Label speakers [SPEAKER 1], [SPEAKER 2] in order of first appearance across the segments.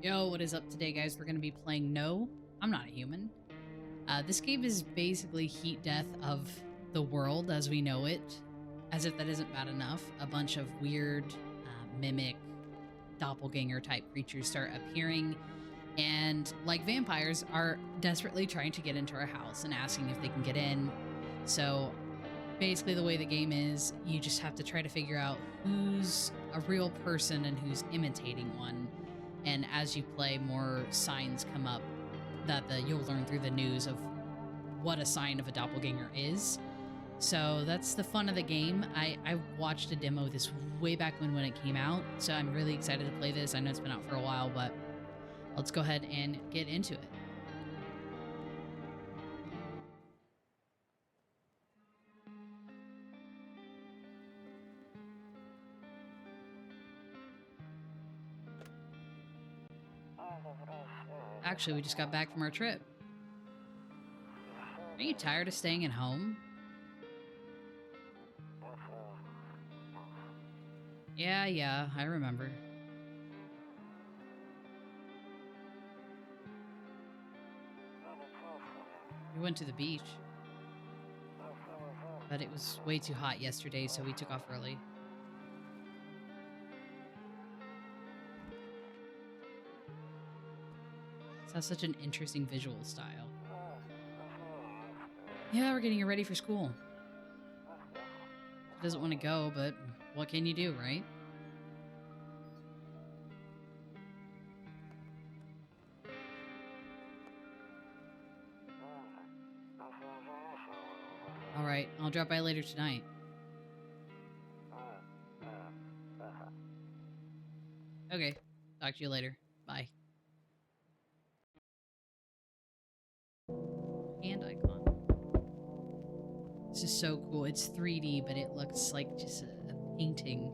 [SPEAKER 1] Yo, what is up today, guys? We're going to be playing No, I'm Not a Human. This game is basically heat death of the world as we know it. As if that isn't bad enough, a bunch of weird mimic, doppelganger type creatures start appearing and, like vampires, are desperately trying to get into our house and asking if they can get in. So basically the way the game is, you just have to try to figure out who's a real person and who's imitating one. And as you play, more signs come up that you'll learn through the news of what a sign of a doppelganger is. So that's the fun of the game. I watched a demo this way back when it came out, so I'm really excited to play this. I know it's been out for a while, but let's go ahead and get into it. Actually, we just got back from our trip. Are you tired of staying at home? Yeah, I remember. We went to the beach. But it was way too hot yesterday, so we took off early. It has such an interesting visual style. Yeah, we're getting her ready for school. She doesn't want to go, but what can you do, right? Alright, I'll drop by later tonight. Okay, talk to you later. Bye. Hand icon. This is so cool. It's 3D, but it looks like just a painting.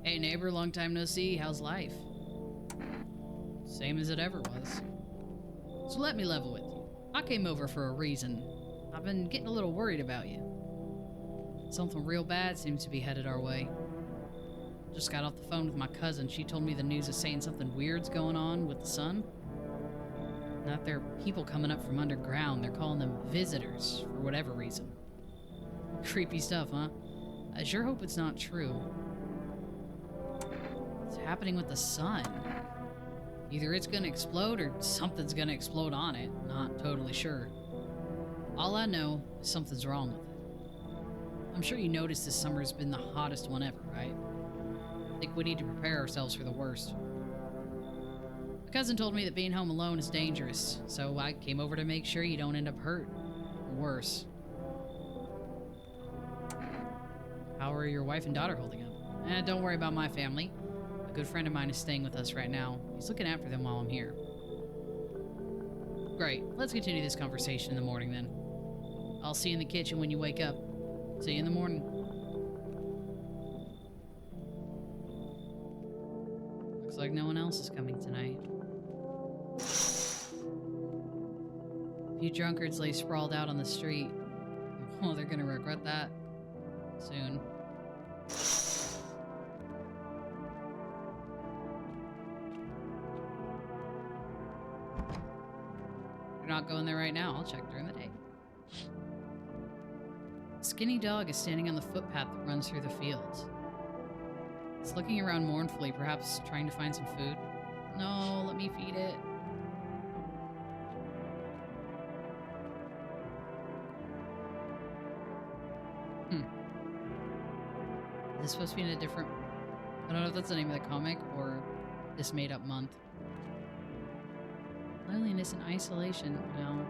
[SPEAKER 1] Hey neighbor, long time no see. How's life? Same as it ever was. So let me level with you. I came over for a reason. I've been getting a little worried about you. Something real bad seems to be headed our way. Just got off the phone with my cousin. She told me the news is saying something weird's going on with the sun. That there are people coming up from underground. They're calling them visitors for whatever reason. Creepy stuff, huh? I sure hope it's not true. What's happening with the sun? Either it's gonna explode or something's gonna explode on it. Not totally sure. All I know is something's wrong with it. I'm sure you noticed this summer's been the hottest one ever, right? I think we need to prepare ourselves for the worst. My cousin told me that being home alone is dangerous, so I came over to make sure you don't end up hurt. Or worse. How are your wife and daughter holding up? Don't worry about my family. A good friend of mine is staying with us right now. He's looking after them while I'm here. Great. Let's continue this conversation in the morning then. I'll see you in the kitchen when you wake up. See you in the morning. Looks like no one else is coming tonight. A few drunkards lay sprawled out on the street. Oh, they're gonna regret that soon. You're not going there right now. I'll check during the day. A skinny dog is standing on the footpath that runs through the fields. It's looking around mournfully, perhaps trying to find some food. No, let me feed it. Is this supposed to be in a different... I don't know if that's the name of the comic or this made-up month. Loneliness and isolation. No.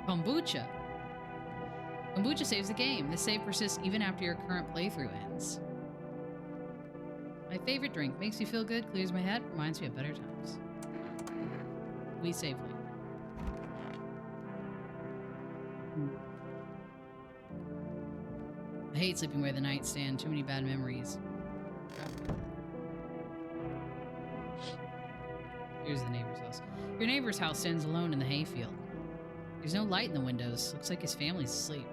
[SPEAKER 1] Kombucha. Kombucha saves the game. This save persists even after your current playthrough ends. My favorite drink. Makes me feel good, clears my head, reminds me of better times. We save later. I hate sleeping by the nightstand. Too many bad memories. Here's the neighbor's house. Your neighbor's house stands alone in the hayfield. There's no light in the windows. Looks like his family's asleep.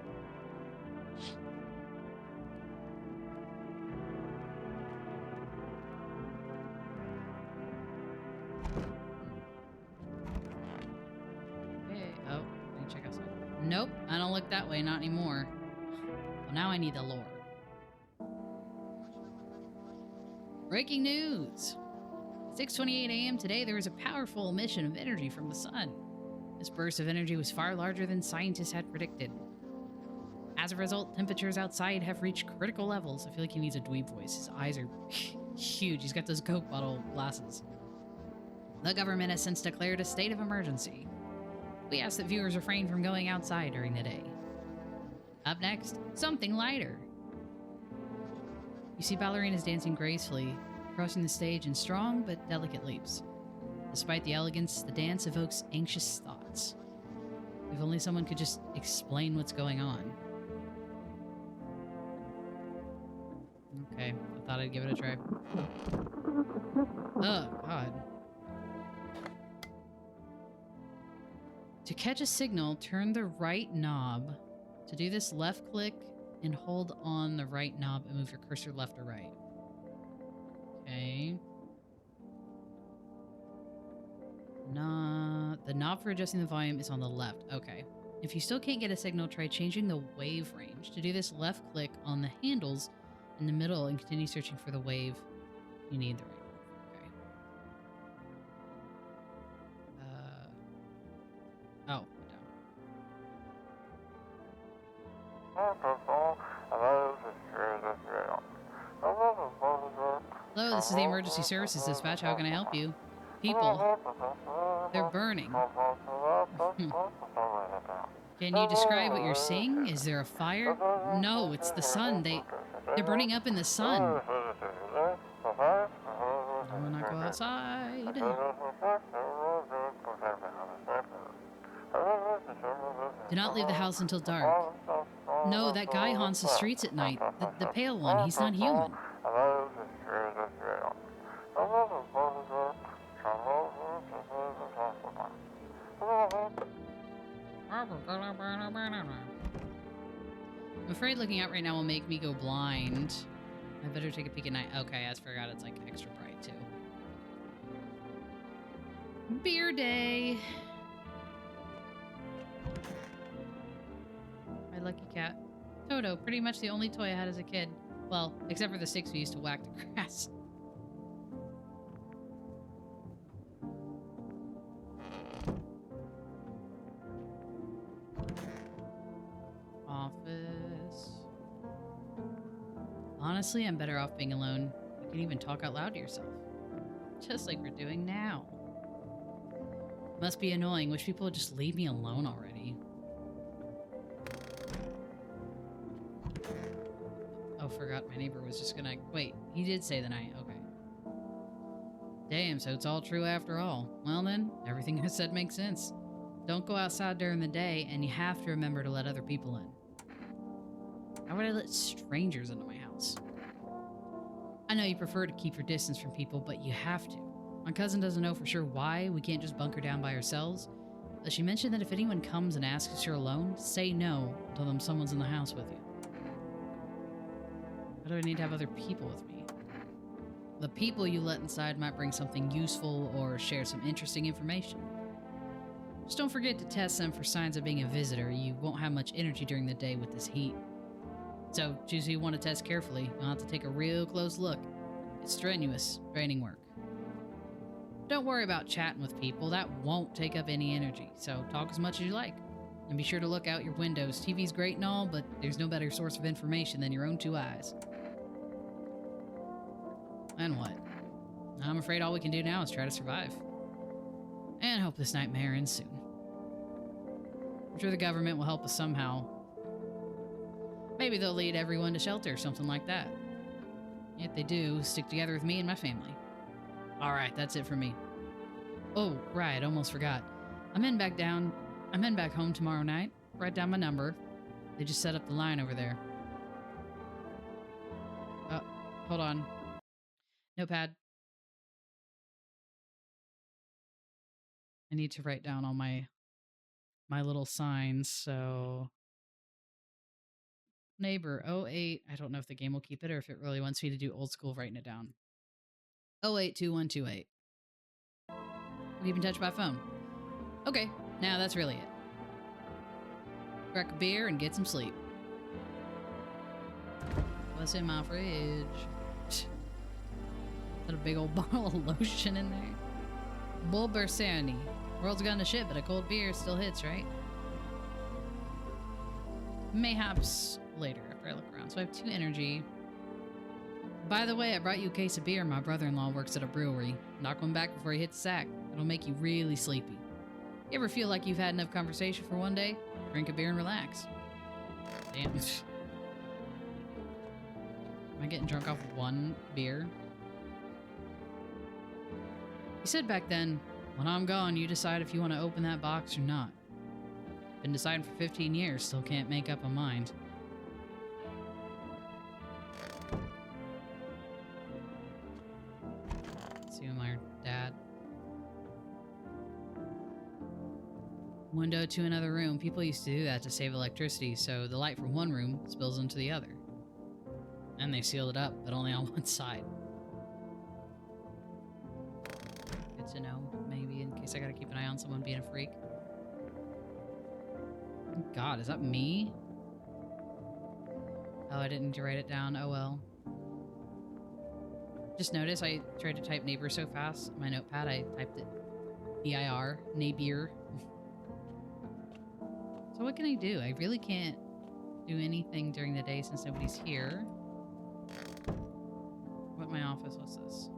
[SPEAKER 1] look that way, not anymore. Well, now I need the lore. Breaking news! 6:28 a.m. today, there was a powerful emission of energy from the sun. This burst of energy was far larger than scientists had predicted. As a result, temperatures outside have reached critical levels. I feel like he needs a dweeb voice. His eyes are huge. He's got those Coke bottle glasses. The government has since declared a state of emergency. We ask that viewers refrain from going outside during the day. Up next, something lighter. You see ballerinas dancing gracefully, crossing the stage in strong but delicate leaps. Despite the elegance, the dance evokes anxious thoughts. If only someone could just explain what's going on. Okay, I thought I'd give it a try. Oh, God. To catch a signal, turn the right knob. To do this, left click and hold on the right knob and move your cursor left or right. Okay. The knob for adjusting the volume is on the left. Okay. If you still can't get a signal, try changing the wave range. To do this, left click on the handles in the middle and continue searching for the wave you need the right one. Okay. Oh, hello, this is the emergency services dispatch. How can I help you? People. They're burning. Can you describe what you're seeing? Is there a fire? No, it's the sun. They're burning up in the sun. I will not go outside. Do not leave the house until dark. No, that guy haunts the streets at night. The pale one, he's not human. I'm afraid looking out right now will make me go blind. I better take a peek at night. Okay, I forgot it's like extra bright too. Beer day. My lucky cat. Toto, pretty much the only toy I had as a kid. Well, except for the sticks we used to whack the grass. Office. Honestly, I'm better off being alone. You can even talk out loud to yourself. Just like we're doing now. Must be annoying. Wish people would just leave me alone already. Oh, forgot my neighbor was just gonna... Wait, he did say the night. Okay. Damn, so it's all true after all. Well then, everything I said makes sense. Don't go outside during the day, and you have to remember to let other people in. How would I let strangers into my house? I know you prefer to keep your distance from people, but you have to. My cousin doesn't know for sure why we can't just bunker down by ourselves, but she mentioned that if anyone comes and asks if you're alone, say no and tell them someone's in the house with you. Why do I need to have other people with me? The people you let inside might bring something useful or share some interesting information. Just don't forget to test them for signs of being a visitor. You won't have much energy during the day with this heat. So, choose who you want to test carefully. You'll have to take a real close look. It's strenuous, draining work. Don't worry about chatting with people. That won't take up any energy. So, talk as much as you like. And be sure to look out your windows. TV's great and all, but there's no better source of information than your own two eyes. And what? I'm afraid all we can do now is try to survive. And hope this nightmare ends soon. I'm sure the government will help us somehow. Maybe they'll lead everyone to shelter or something like that. If they do, stick together with me and my family. Alright, that's it for me. Oh, right, almost forgot. I'm heading back home tomorrow night. Write down my number. They just set up the line over there. Hold on. Notepad. I need to write down all my little signs, so... Neighbor, 08. I don't know if the game will keep it or if it really wants me to do old school writing it down. 082128. Keep in touch by phone. Okay, now that's really it. crack a beer, and get some sleep. What's in my fridge? Is that a big old bottle of lotion in there? Bulbarsani. World's gone to shit, but a cold beer still hits, right? Mayhaps later after I look around. So I have 2 energy. By the way, I brought you a case of beer. My brother-in-law works at a brewery. Knock one back before you hit the sack. It'll make you really sleepy. You ever feel like you've had enough conversation for one day? Drink a beer and relax. Damn. Am I getting drunk off of 1 beer? You said back then, when I'm gone, you decide if you want to open that box or not. Been deciding for 15 years, still can't make up a mind. Let's see my dad. Window to another room. People used to do that to save electricity, so the light from one room spills into the other. And they sealed it up, but only on one side. Good to know, maybe, in case I gotta keep an eye on someone being a freak. God, is that me? Oh, I didn't need to write it down. Oh well. Just notice I tried to type neighbor so fast on my notepad, I typed it B-I-R, neighbor. So what can I do? I really can't do anything during the day since nobody's here. What my office? What's this?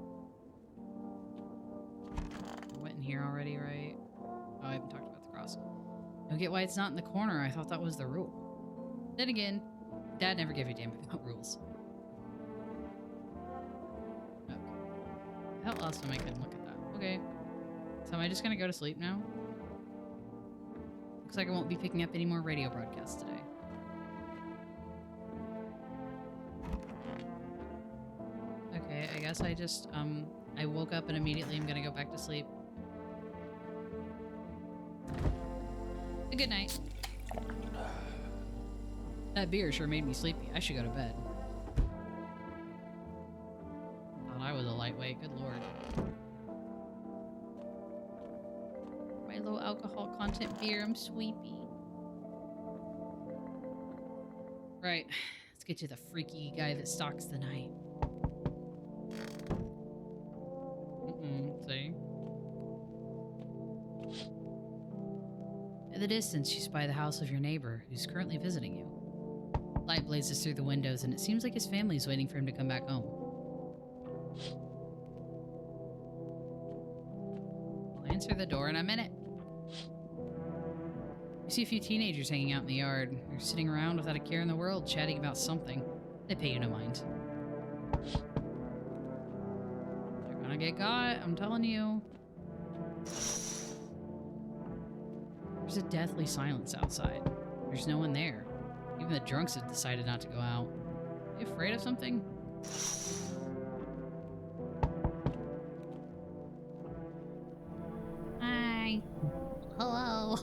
[SPEAKER 1] I went in here already, right? Oh, I haven't talked about the cross. Don't get why it's not in the corner. I thought that was the rule. Then again, Dad never gave a damn about rules. Okay. Hell, last time I couldn't look at that. Okay. So am I just gonna go to sleep now? Looks like I won't be picking up any more radio broadcasts today. Okay, I guess I just, I woke up and immediately I'm gonna go back to sleep. Good night. That beer sure made me sleepy. I should go to bed. Thought I was a lightweight. Good lord. My low alcohol content beer. I'm sleepy. Right. Let's get to the freaky guy that stalks the night. See? In the distance, you spy the house of your neighbor, who's currently visiting you. Light blazes through the windows, and it seems like his family is waiting for him to come back home. I'll answer the door in a minute. You see a few teenagers hanging out in the yard. They're sitting around without a care in the world, chatting about something. They pay you no mind. They're gonna get got, I'm telling you. There's a deathly silence outside. There's no one there. Even the drunks have decided not to go out. Are you afraid of something? Hi. Hello.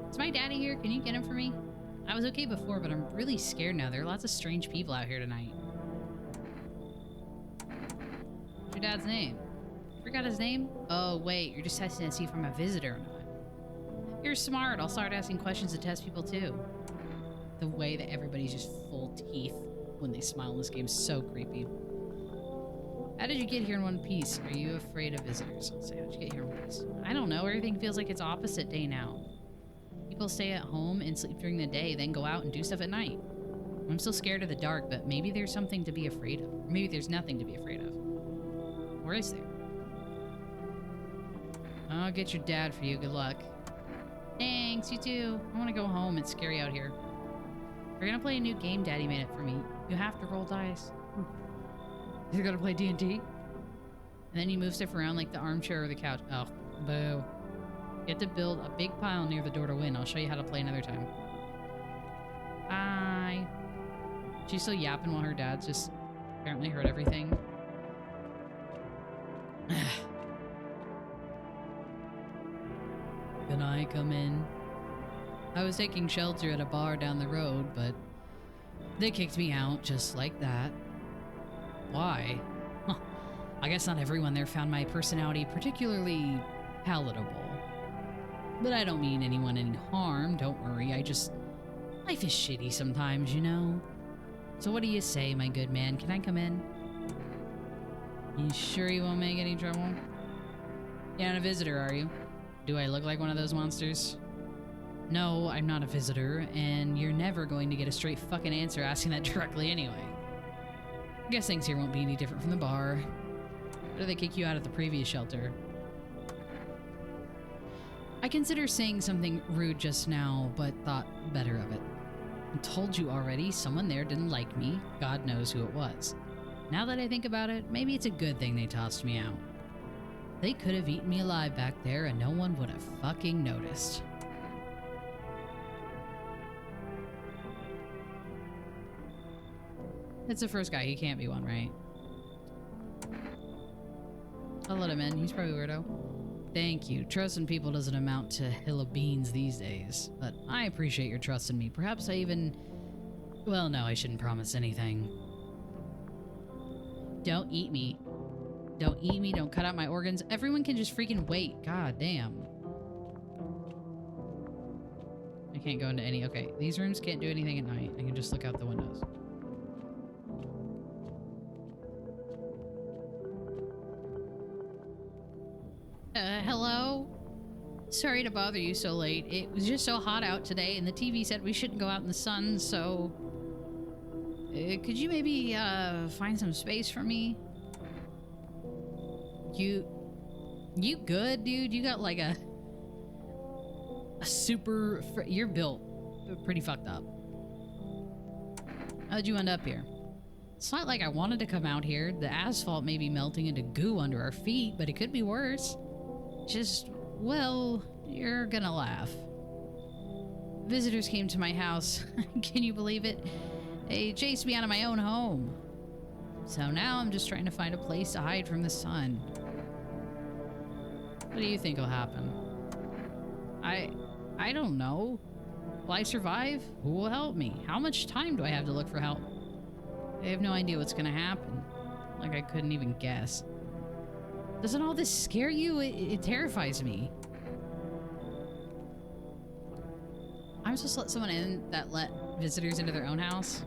[SPEAKER 1] Is my daddy here? Can you get him for me? I was okay before, but I'm really scared now. There are lots of strange people out here tonight. What's your dad's name? Forgot his name? Oh, wait. You're just testing to see if I'm a visitor or not. You're smart. I'll start asking questions to test people, too. The way that everybody's just full teeth when they smile in this game is so creepy. How did you get here in one piece? Are you afraid of visitors? I'll say, how'd you get here in one piece? I don't know. Everything feels like it's opposite day now. People stay at home and sleep during the day, then go out and do stuff at night. I'm still scared of the dark, but maybe there's something to be afraid of. Or maybe there's nothing to be afraid of. Or is there? I'll get your dad for you. Good luck. Thanks, you too. I want to go home. It's scary out here. We're gonna play a new game Daddy made up for me. You have to roll dice. You're gonna play D&D? And then you move stuff around like the armchair or the couch. Oh, boo. You have to build a big pile near the door to win. I'll show you how to play another time. Bye. She's still yapping while her dad's just apparently heard everything. Can I come in? I was taking shelter at a bar down the road, but they kicked me out just like that. Why? Huh. I guess not everyone there found my personality particularly palatable. But I don't mean anyone any harm, don't worry. I just Life is shitty sometimes, you know? So what do you say, my good man? Can I come in? You sure you won't make any trouble? You're not a visitor, are you? Do I look like one of those monsters? No, I'm not a visitor, and you're never going to get a straight fucking answer asking that directly anyway. I guess things here won't be any different from the bar. Or they kick you out of the previous shelter. I consider saying something rude just now, but thought better of it. I told you already, someone there didn't like me. God knows who it was. Now that I think about it, maybe it's a good thing they tossed me out. They could have eaten me alive back there and no one would have fucking noticed. It's the first guy, he can't be one, right? I'll let him in, he's probably a weirdo. Thank you. Trusting people doesn't amount to a hill of beans these days, but I appreciate your trust in me. Perhaps I even... Well, no, I shouldn't promise anything. Don't eat me. Don't eat me, don't cut out my organs. Everyone can just freaking wait. God damn. I can't go into any... Okay, these rooms can't do anything at night. I can just look out the windows. Hello? Sorry to bother you so late. It was just so hot out today, and the TV said we shouldn't go out in the sun, so... could you maybe, find some space for me? You good, dude? You got, like, a super... You're built pretty fucked up. How'd you end up here? It's not like I wanted to come out here. The asphalt may be melting into goo under our feet, but it could be worse. Just, well, you're gonna laugh. Visitors came to my house. Can you believe it? They chased me out of my own home. So now I'm just trying to find a place to hide from the sun. What do you think will happen? I don't know. Will I survive? Who will help me? How much time do I have to look for help? I have no idea what's gonna happen. Like I couldn't even guess. Doesn't all this scare you? It terrifies me. I'm supposed to let someone in that let visitors into their own house?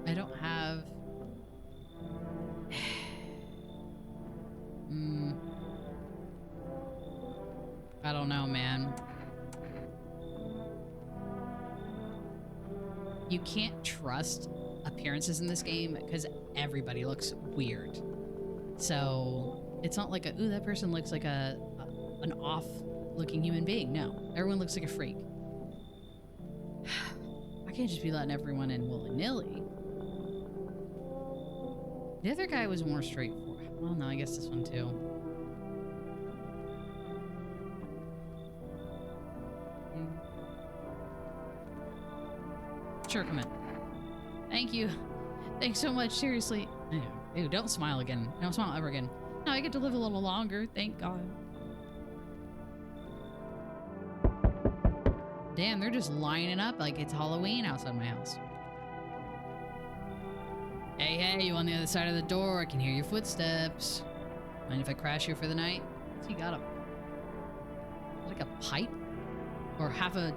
[SPEAKER 1] I don't have... I don't know, man. You can't trust appearances in this game because everybody looks weird. So it's not like a, ooh, that person looks like an off-looking human being. No, everyone looks like a freak. I can't just be letting everyone in willy-nilly. The other guy was more straightforward. Well, no, I guess this one too. Sure, come in. Thank you. Thanks so much, seriously. Ew, don't smile again. Don't smile ever again. Now I get to live a little longer, thank God. Damn, they're just lining up like it's Halloween outside my house. Hey, you on the other side of the door. I can hear your footsteps. Mind if I crash here for the night? What's he got? Like a pipe? Or half a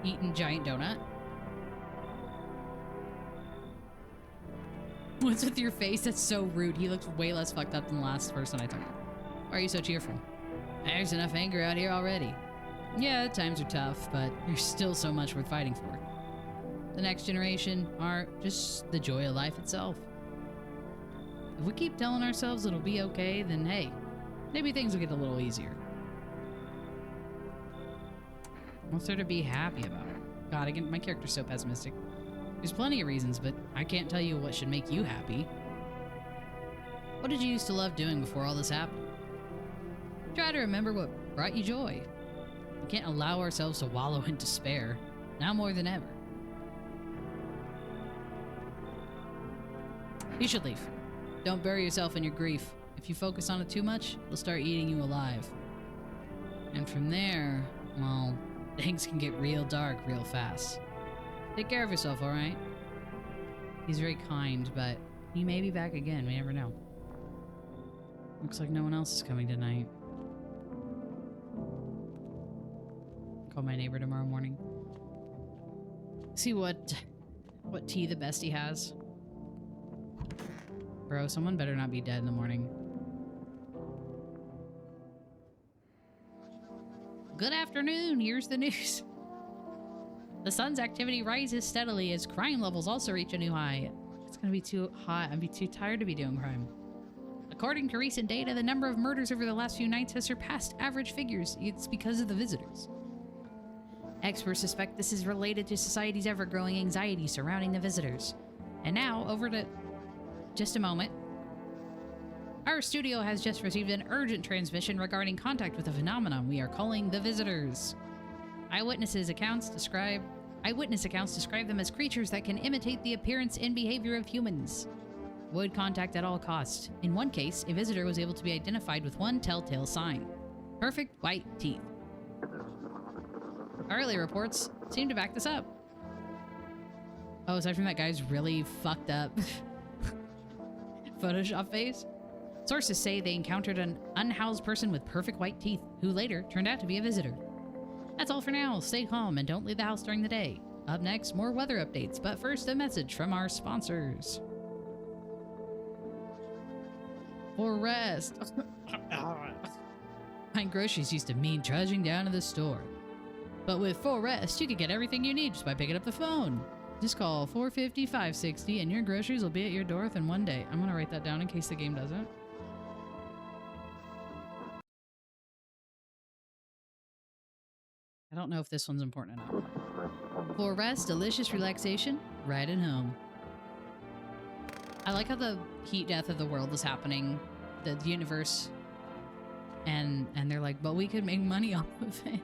[SPEAKER 1] eaten giant donut? What's with your face? That's so rude. He looks way less fucked up than the last person I talked to. Why are you so cheerful? There's enough anger out here already. Yeah, times are tough, but there's still so much worth fighting for. The next generation, art, just the joy of life itself. If we keep telling ourselves it'll be okay, then hey, maybe things will get a little easier. What's there to be happy about? God, again, my character's so pessimistic. There's plenty of reasons, but I can't tell you what should make you happy. What did you used to love doing before all this happened? Try to remember what brought you joy. We can't allow ourselves to wallow in despair, now more than ever. You should leave. Don't bury yourself in your grief. If you focus on it too much, it'll start eating you alive. And from there, well, things can get real dark real fast. Take care of yourself, alright? He's very kind, but he may be back again. We never know. Looks like no one else is coming tonight. Call my neighbor tomorrow morning. See what tea the bestie has. Bro, someone better not be dead in the morning. Good afternoon, here's the news. The sun's activity rises steadily as crime levels also reach a new high. It's gonna be too hot. I'd be too tired to be doing crime. According to recent data, the number of murders over the last few nights has surpassed average figures. It's because of the visitors. Experts suspect this is related to society's ever-growing anxiety surrounding the visitors. And now, over to... just a moment. Our studio has just received an urgent transmission regarding contact with a phenomenon we are calling the visitors. Eyewitness accounts describe them as creatures that can imitate the appearance and behavior of humans. Avoid contact at all costs. In one case, a visitor was able to be identified with one telltale sign: perfect white teeth. Early reports seem to back this up. Oh, aside from that guy's really fucked up Photoshop face, sources say they encountered an unhoused person with perfect white teeth who later turned out to be a visitor. That's all for now. Stay calm and don't leave the house during the day. Up next, more weather updates, but first a message from our sponsors. For rest. Buying groceries used to mean trudging down to the store. But with For Rest, you can get everything you need just by picking up the phone. Just call 450-560 and your groceries will be at your door within one day. I'm gonna write that down in case the game doesn't. I don't know if this one's important enough. For Rest, delicious relaxation, right at home. I like how the heat death of the world is happening, the universe, and they're like, but we could make money off of it.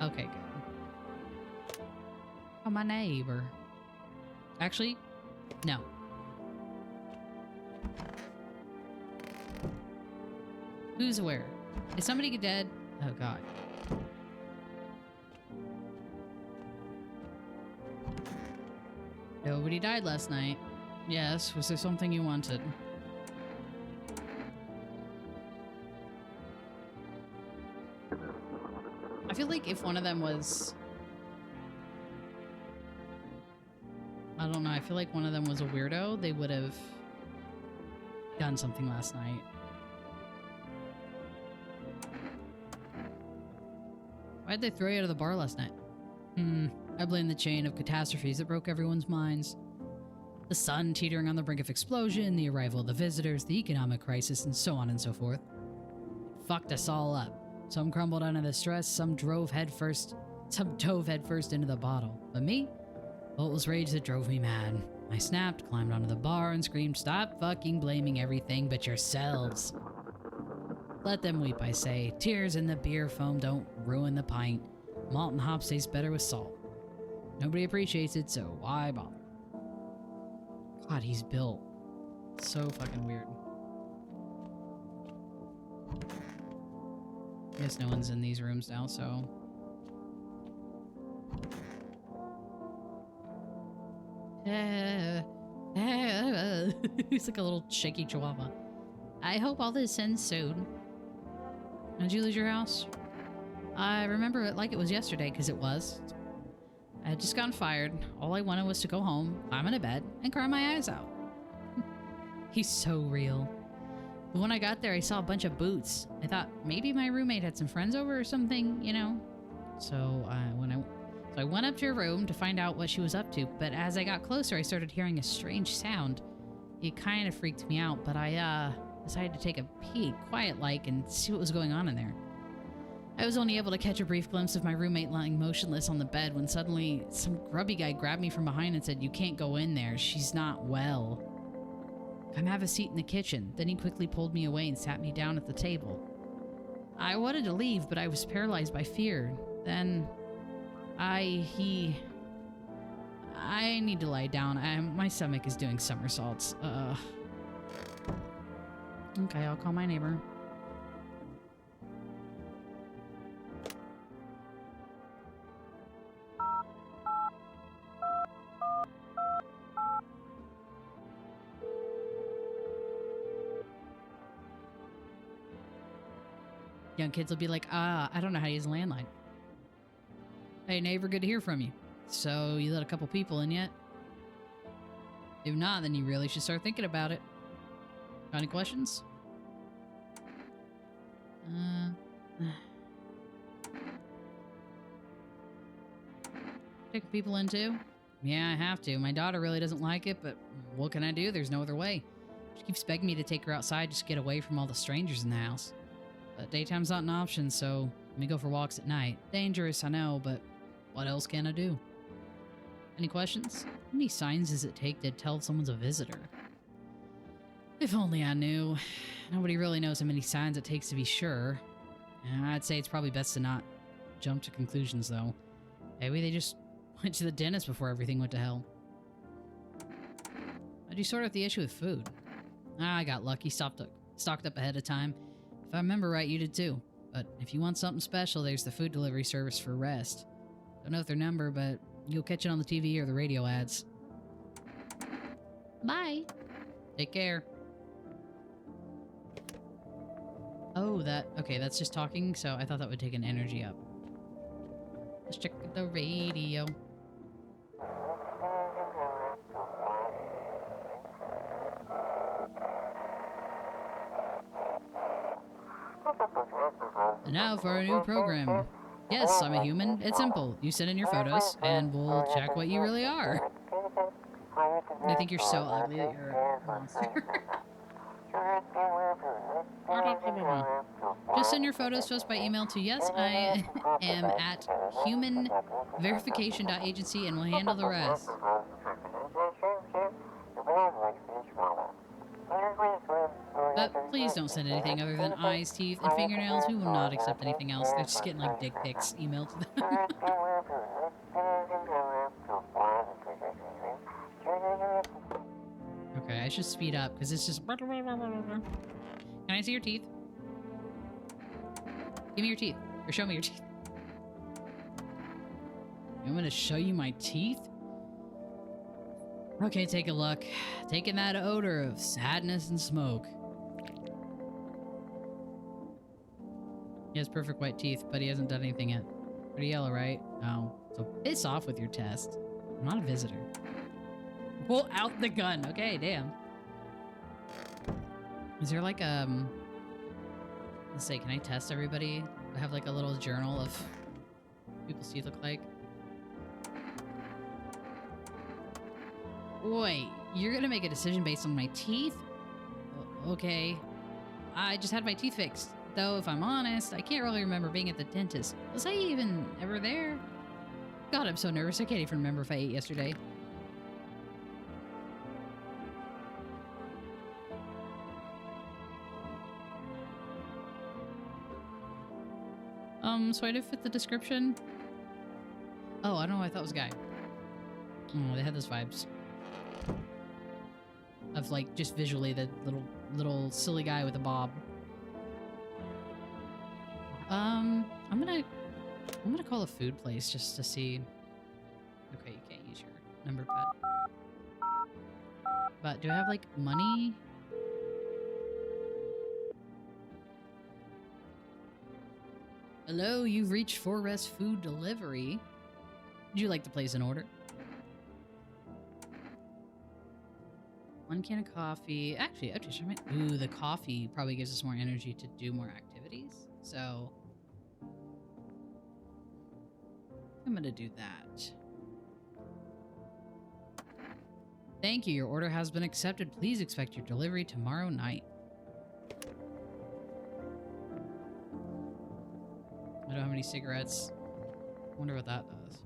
[SPEAKER 1] Okay, good. Oh, my neighbor. Actually, no. Who's aware? Is somebody dead? Oh, God. Nobody died last night. Yes, was there something you wanted? I feel like if one of them was... I don't know, I feel like one of them was a weirdo, they would have done something last night. Why'd they throw you out of the bar last night? I blame the chain of catastrophes that broke everyone's minds. The sun teetering on the brink of explosion, the arrival of the visitors, the economic crisis, and so on and so forth. It fucked us all up. Some crumbled under the stress, some dove headfirst into the bottle. But me? Well, it was rage that drove me mad. I snapped, climbed onto the bar, and screamed, "Stop fucking blaming everything but yourselves." Let them weep, I say. Tears in the beer foam don't ruin the pint. Malt and hops taste better with salt. Nobody appreciates it, so why bother? God, he's built so fucking weird. I guess no one's in these rooms now, so... He's like a little shaky chihuahua. I hope all this ends soon. Did you lose your house? I remember it like it was yesterday, because it was. I had just gotten fired. All I wanted was to go home, climb into bed, and cry my eyes out. He's so real. But when I got there, I saw a bunch of boots. I thought maybe my roommate had some friends over or something, you know? So I went up to her room to find out what she was up to, but as I got closer, I started hearing a strange sound. It kind of freaked me out, but I decided to take a peek, quiet-like, and see what was going on in there. I was only able to catch a brief glimpse of my roommate lying motionless on the bed when suddenly some grubby guy grabbed me from behind and said, "You can't go in there. She's not well. Come have a seat in the kitchen." Then he quickly pulled me away and sat me down at the table. I wanted to leave, but I was paralyzed by fear. Then I need to lie down. My stomach is doing somersaults. Okay, I'll call my neighbor. Young kids will be like, I don't know how to use a landline. Hey, neighbor, good to hear from you. So, you let a couple people in yet? If not, then you really should start thinking about it. Got any questions? Taking people in too? Yeah, I have to. My daughter really doesn't like it, but what can I do? There's no other way. She keeps begging me to take her outside just to get away from all the strangers in the house. But daytime's not an option, so let me go for walks at night. Dangerous, I know, but what else can I do? Any questions? How many signs does it take to tell someone's a visitor? If only I knew. Nobody really knows how many signs it takes to be sure. I'd say it's probably best to not jump to conclusions, though. Maybe they just went to the dentist before everything went to hell. How'd you sort out the issue with food? I got lucky, stocked up ahead of time. If I remember right, you did too. But if you want something special, there's the food delivery service for Rest. Don't know their number, but you'll catch it on the TV or the radio ads. Bye. Take care. Oh, okay, that's just talking, so I thought that would take an energy up. Let's check the radio. And now for our new program. Yes, I'm a human. It's simple. You send in your photos, and we'll check what you really are. I think you're so ugly that you're a monster. Just send your photos to us by email to yesIam@humanverification.agency and we'll handle the rest. But please don't send anything other than eyes, teeth, and fingernails. We will not accept anything else. They're just getting like dick pics emailed to them. Okay, I should speed up because it's just... Can I see your teeth? Give me your teeth. Or show me your teeth. I'm gonna show you my teeth? Okay, take a look. Taking that odor of sadness and smoke. He has perfect white teeth, but he hasn't done anything yet. Pretty yellow, right? Oh. So piss off with your test. I'm not a visitor. Pull out the gun. Okay, damn. Is there like let's say, can I test everybody? I have like a little journal of people's teeth look like. Wait, you're gonna make a decision based on my teeth? Okay. I just had my teeth fixed. Though, if I'm honest, I can't really remember being at the dentist. Was I even ever there? God, I'm so nervous. I can't even remember if I ate yesterday. So I did fit the description. Oh, I don't know. I thought it was a guy. Oh, they had those vibes. Of like, just visually, the little silly guy with a bob. I'm gonna call a food place just to see. Okay, you can't use your number pad. But do I have like money? Hello, you've reached Forest Food Delivery. Would you like to place an order? 1 can of coffee. Actually, ooh, the coffee probably gives us more energy to do more activities. So I'm gonna do that. Thank you. Your order has been accepted. Please expect your delivery tomorrow night. I don't have any cigarettes. I wonder what that does.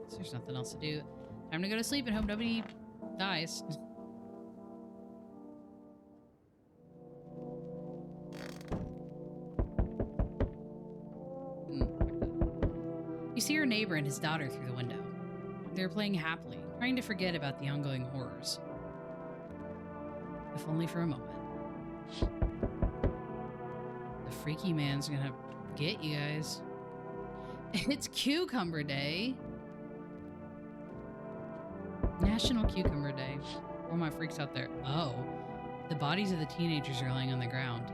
[SPEAKER 1] So there's nothing else to do. Time to go to sleep and hope nobody dies. You see your neighbor and his daughter through the window. They're playing happily, trying to forget about the ongoing horrors. If only for a moment. The freaky man's gonna get you guys. It's Cucumber Day. National Cucumber Day. All my freaks out there. Oh, the bodies of the teenagers are laying on the ground.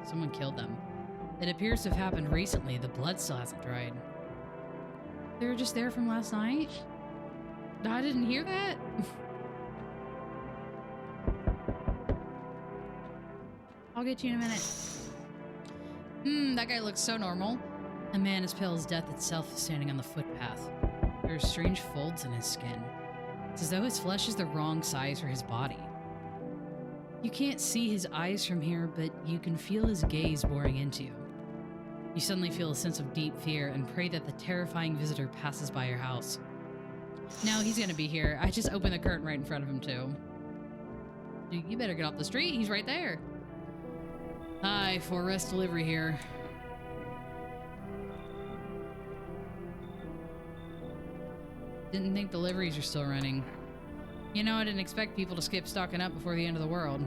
[SPEAKER 1] Someone killed them. It appears to have happened recently. The blood still hasn't dried. They were just there from last night? I didn't hear that? I'll get you in a minute. That guy looks so normal. A man as pale as death itself is standing on the footpath. There are strange folds in his skin. It's as though his flesh is the wrong size for his body. You can't see his eyes from here, but you can feel his gaze boring into you. You suddenly feel a sense of deep fear and pray that the terrifying visitor passes by your house. No, he's gonna be here. I just opened the curtain right in front of him, too. Dude, you better get off the street. He's right there. Hi, for rest delivery here. Didn't think deliveries are still running. You know, I didn't expect people to skip stocking up before the end of the world.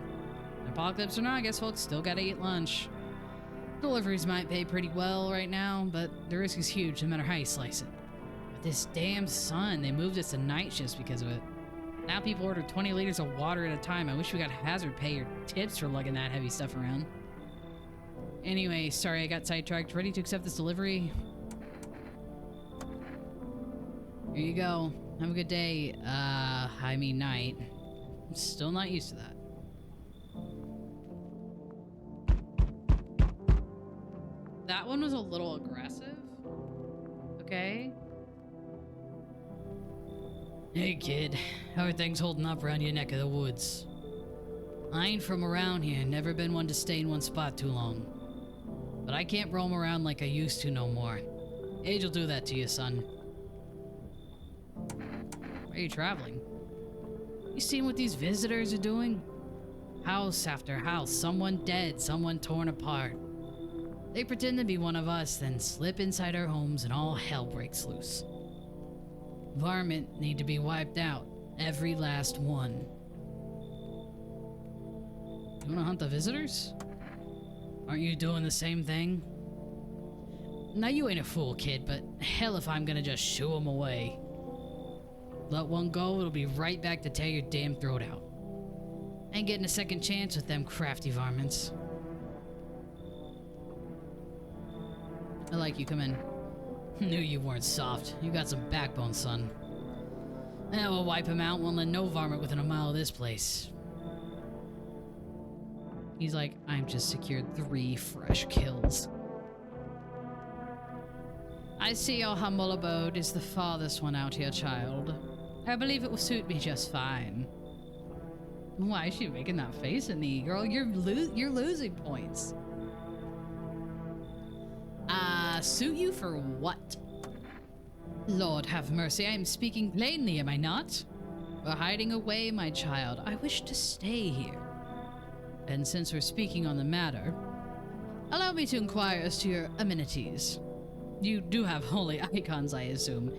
[SPEAKER 1] Apocalypse or not, I guess folks still gotta eat lunch. Deliveries might pay pretty well right now, but the risk is huge no matter how you slice it. But this damn sun, they moved us to night shifts because of it. Now people order 20 liters of water at a time. I wish we got hazard pay or tips for lugging that heavy stuff around. Anyway, sorry I got sidetracked. Ready to accept this delivery? Here you go. Have a good day. I mean night. I'm still not used to that. That one was a little aggressive. Okay. Hey kid, how are things holding up around your neck of the woods? I ain't from around here, never been one to stay in one spot too long. But I can't roam around like I used to no more. Age will do that to you, son. Where are you traveling? You seen what these visitors are doing? House after house, someone dead, someone torn apart. They pretend to be one of us, then slip inside our homes and all hell breaks loose. Varmint need to be wiped out, every last one. You wanna hunt the visitors? Aren't you doing the same thing? Now you ain't a fool, kid, but hell if I'm gonna just shoo them away. Let one go, it'll be right back to tear your damn throat out. Ain't getting a second chance with them crafty varmints. I like you, come in. Knew you weren't soft. You got some backbone, son. Eh, we'll wipe him out, won't let no varmint within a mile of this place. He's like, I've just secured 3 fresh kills. I see your humble abode is the farthest one out here, child. I believe it will suit me just fine. Why is she making that face at me? Girl, you're losing points. Suit you for what? Lord have mercy, I am speaking plainly, am I not? We're hiding away, my child. I wish to stay here. And since we're speaking on the matter, allow me to inquire as to your amenities. You do have holy icons, I assume.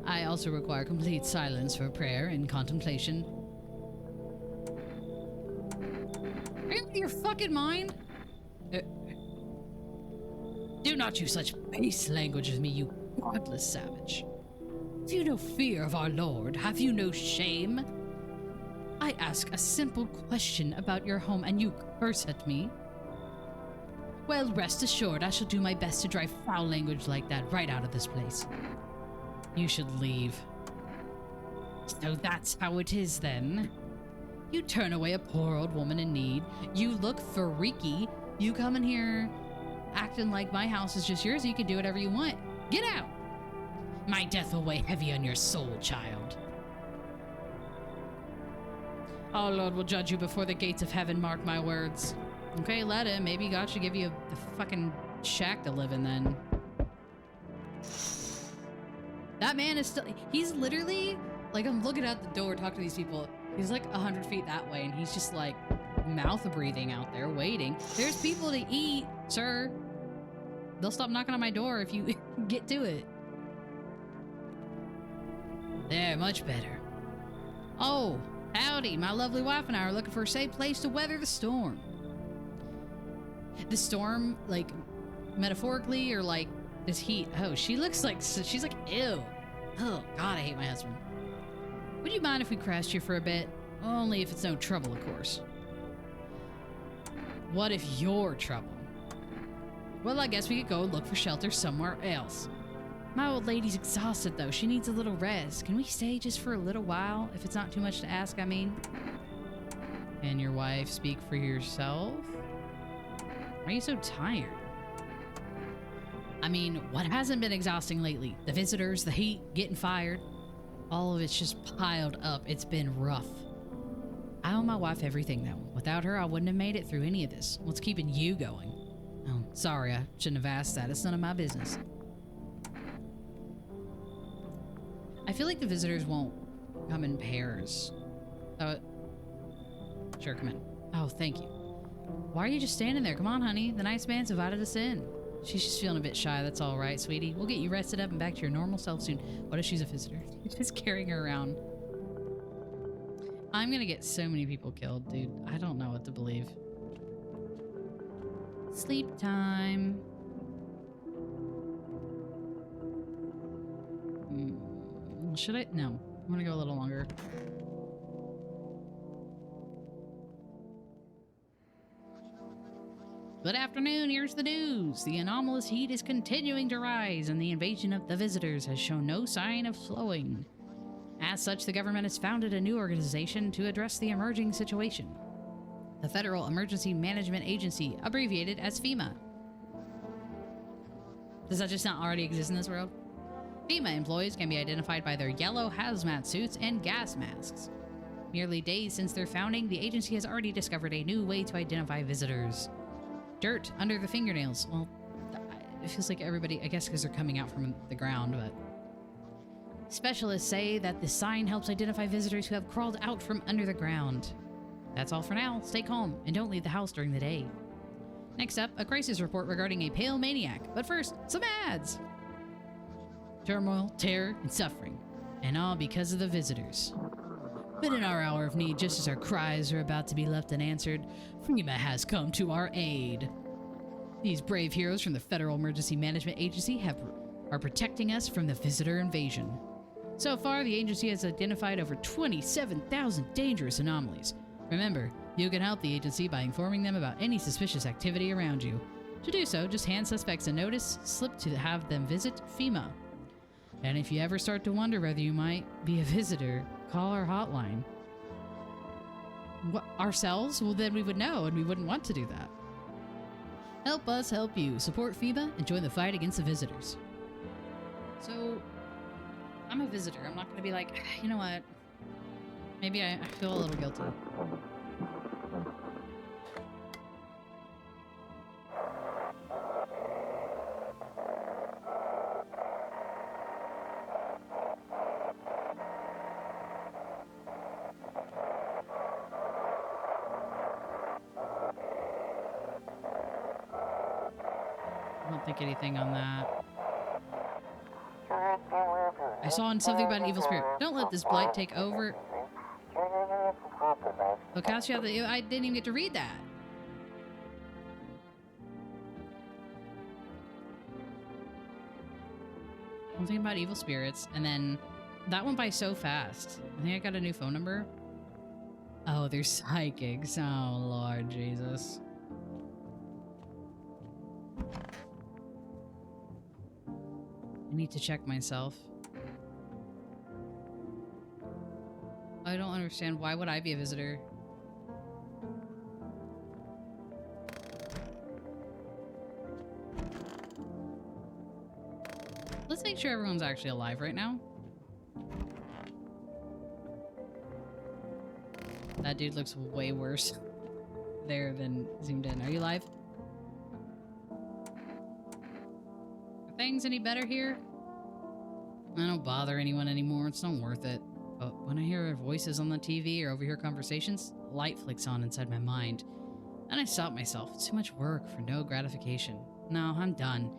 [SPEAKER 1] I also require complete silence for prayer and contemplation. Are you out of your fucking mind? Do not use such base language with me, you godless savage. Have you no fear of our Lord? Have you no shame? I ask a simple question about your home and you curse at me? Well, rest assured, I shall do my best to drive foul language like that right out of this place. You should leave. So that's how it is then. You turn away a poor old woman in need. You look freaky. You come in here acting like my house is just yours and you can do whatever you want. Get out! My death will weigh heavy on your soul, child. Our Lord will judge you before the gates of heaven, mark my words. Okay, let him. Maybe God should give you a fucking shack to live in then. That man is still... He's literally... Like, I'm looking out the door, talking to these people. He's like 100 feet that way, and he's just like mouth breathing out there, waiting. There's people to eat, sir. They'll stop knocking on my door if you get to it. There, much better. Oh, howdy. My lovely wife and I are looking for a safe place to weather the storm. The storm, like, metaphorically, or like this heat? Oh, she looks like, she's like, ew. Oh, God, I hate my husband. Would you mind if we crashed here for a bit? Only if it's no trouble, of course. What if you're trouble? Well, I guess we could go and look for shelter somewhere else. My old lady's exhausted, though. She needs a little rest. Can we stay just for a little while? If it's not too much to ask, I mean. Can your wife speak for yourself? Why are you so tired? I mean, what hasn't been exhausting lately? The visitors, the heat, getting fired. All of it's just piled up. It's been rough. I owe my wife everything, though. Without her, I wouldn't have made it through any of this. What's keeping you going? Oh, sorry, I shouldn't have asked that. It's none of my business. I feel like the visitors won't come in pairs. Sure, come in. Oh, thank you. Why are you just standing there? Come on, honey. The nice man's invited us in. She's just feeling a bit shy. That's all right, sweetie. We'll get you rested up and back to your normal self soon. What if she's a visitor? You're just carrying her around. I'm gonna get so many people killed, dude. I don't know what to believe. Sleep time. Should I? No. I'm gonna go a little longer. Good afternoon, here's the news. The anomalous heat is continuing to rise, and the invasion of the visitors has shown no sign of slowing. As such, the government has founded a new organization to address the emerging situation. The Federal Emergency Management Agency, abbreviated as FEMA. Does that just not already exist in this world? FEMA employees can be identified by their yellow hazmat suits and gas masks. Merely days since their founding, the agency has already discovered a new way to identify visitors. Dirt under the fingernails. Well, it feels like everybody, I guess because they're coming out from the ground, but... Specialists say that this sign helps identify visitors who have crawled out from under the ground. That's all for now. Stay calm and don't leave the house during the day. Next up, a crisis report regarding a pale maniac. But first, some ads! Turmoil, terror, and suffering. And all because of the visitors. But in our hour of need, just as our cries are about to be left unanswered, FEMA has come to our aid. These brave heroes from the Federal Emergency Management Agency are protecting us from the visitor invasion. So far, the agency has identified over 27,000 dangerous anomalies. Remember, you can help the agency by informing them about any suspicious activity around you. To do so, just hand suspects a notice slip to have them visit FEMA. And if you ever start to wonder whether you might be a visitor, call our hotline. What, ourselves? Well, then we would know, and we wouldn't want to do that. Help us help you. Support FEMA and join the fight against the visitors. So, I'm a visitor. I'm not going to be like, you know what? Maybe I feel a little guilty. I don't think anything on that. I saw something about an evil spirit. Don't let this blight take over. Look, I didn't even get to read that. Something about evil spirits, and then that went by so fast. I think I got a new phone number. Oh, they're psychics. Oh, Lord Jesus. I need to check myself. I don't understand. Why would I be a visitor? Let's make sure everyone's actually alive right now. That dude looks way worse there than zoomed in. Are you alive? Are things any better here? I don't bother anyone anymore. It's not worth it. But when I hear voices on the TV or overhear conversations, a light flicks on inside my mind. And I stop myself. It's too much work for no gratification. No, I'm done.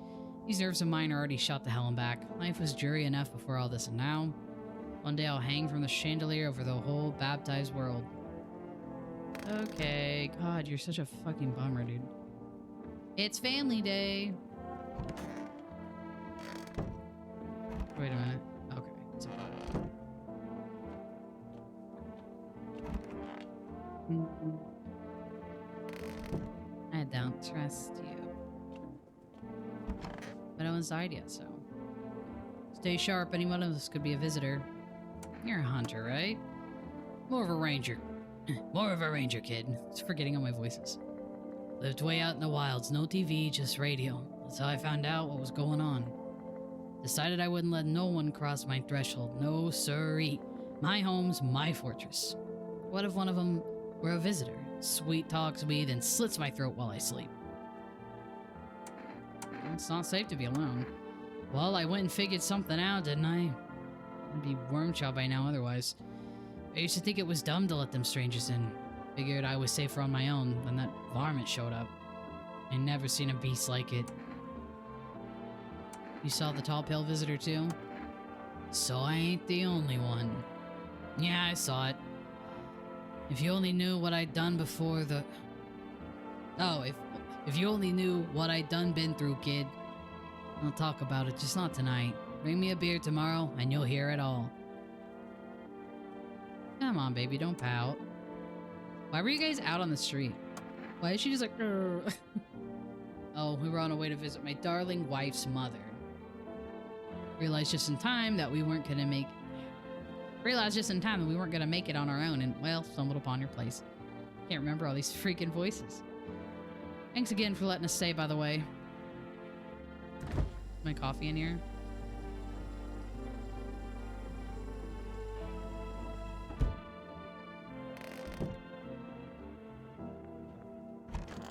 [SPEAKER 1] These nerves of mine are already shot to hell and back. Life was dreary enough before all this, and now, one day I'll hang from the chandelier over the whole baptized world. Okay, God, you're such a fucking bummer, dude. It's family day. Wait a minute. Okay, it's fine. I don't trust you. I know inside yet, so. Stay sharp, any one of us could be a visitor. You're a hunter, right? More of a ranger. More of a ranger, kid. Just forgetting all my voices. Lived way out in the wilds, no TV, just radio. That's how I found out what was going on. Decided I wouldn't let no one cross my threshold. No siree. My home's my fortress. What if one of them were a visitor? Sweet talks me, then slits my throat while I sleep. Well, it's not safe to be alone. Well, I went and figured something out, didn't I? I'd be wormchow by now otherwise. I used to think it was dumb to let them strangers in. Figured I was safer on my own when that varmint showed up. I never seen a beast like it. You saw the tall pale visitor too? So I ain't the only one. Yeah, I saw it. If you only knew what I'd done before the... Oh, if you only knew what I'd done been through, kid. I'll talk about it, just not tonight. Bring me a beer tomorrow, and you'll hear it all. Come on, baby, don't pout. Why were you guys out on the street? Why is she just like... Oh, we were on our way to visit my darling wife's mother. Realized just in time that we weren't gonna make it on our own, and, well, stumbled upon your place. Can't remember all these freaking voices. Thanks again for letting us stay, by the way. My coffee in here?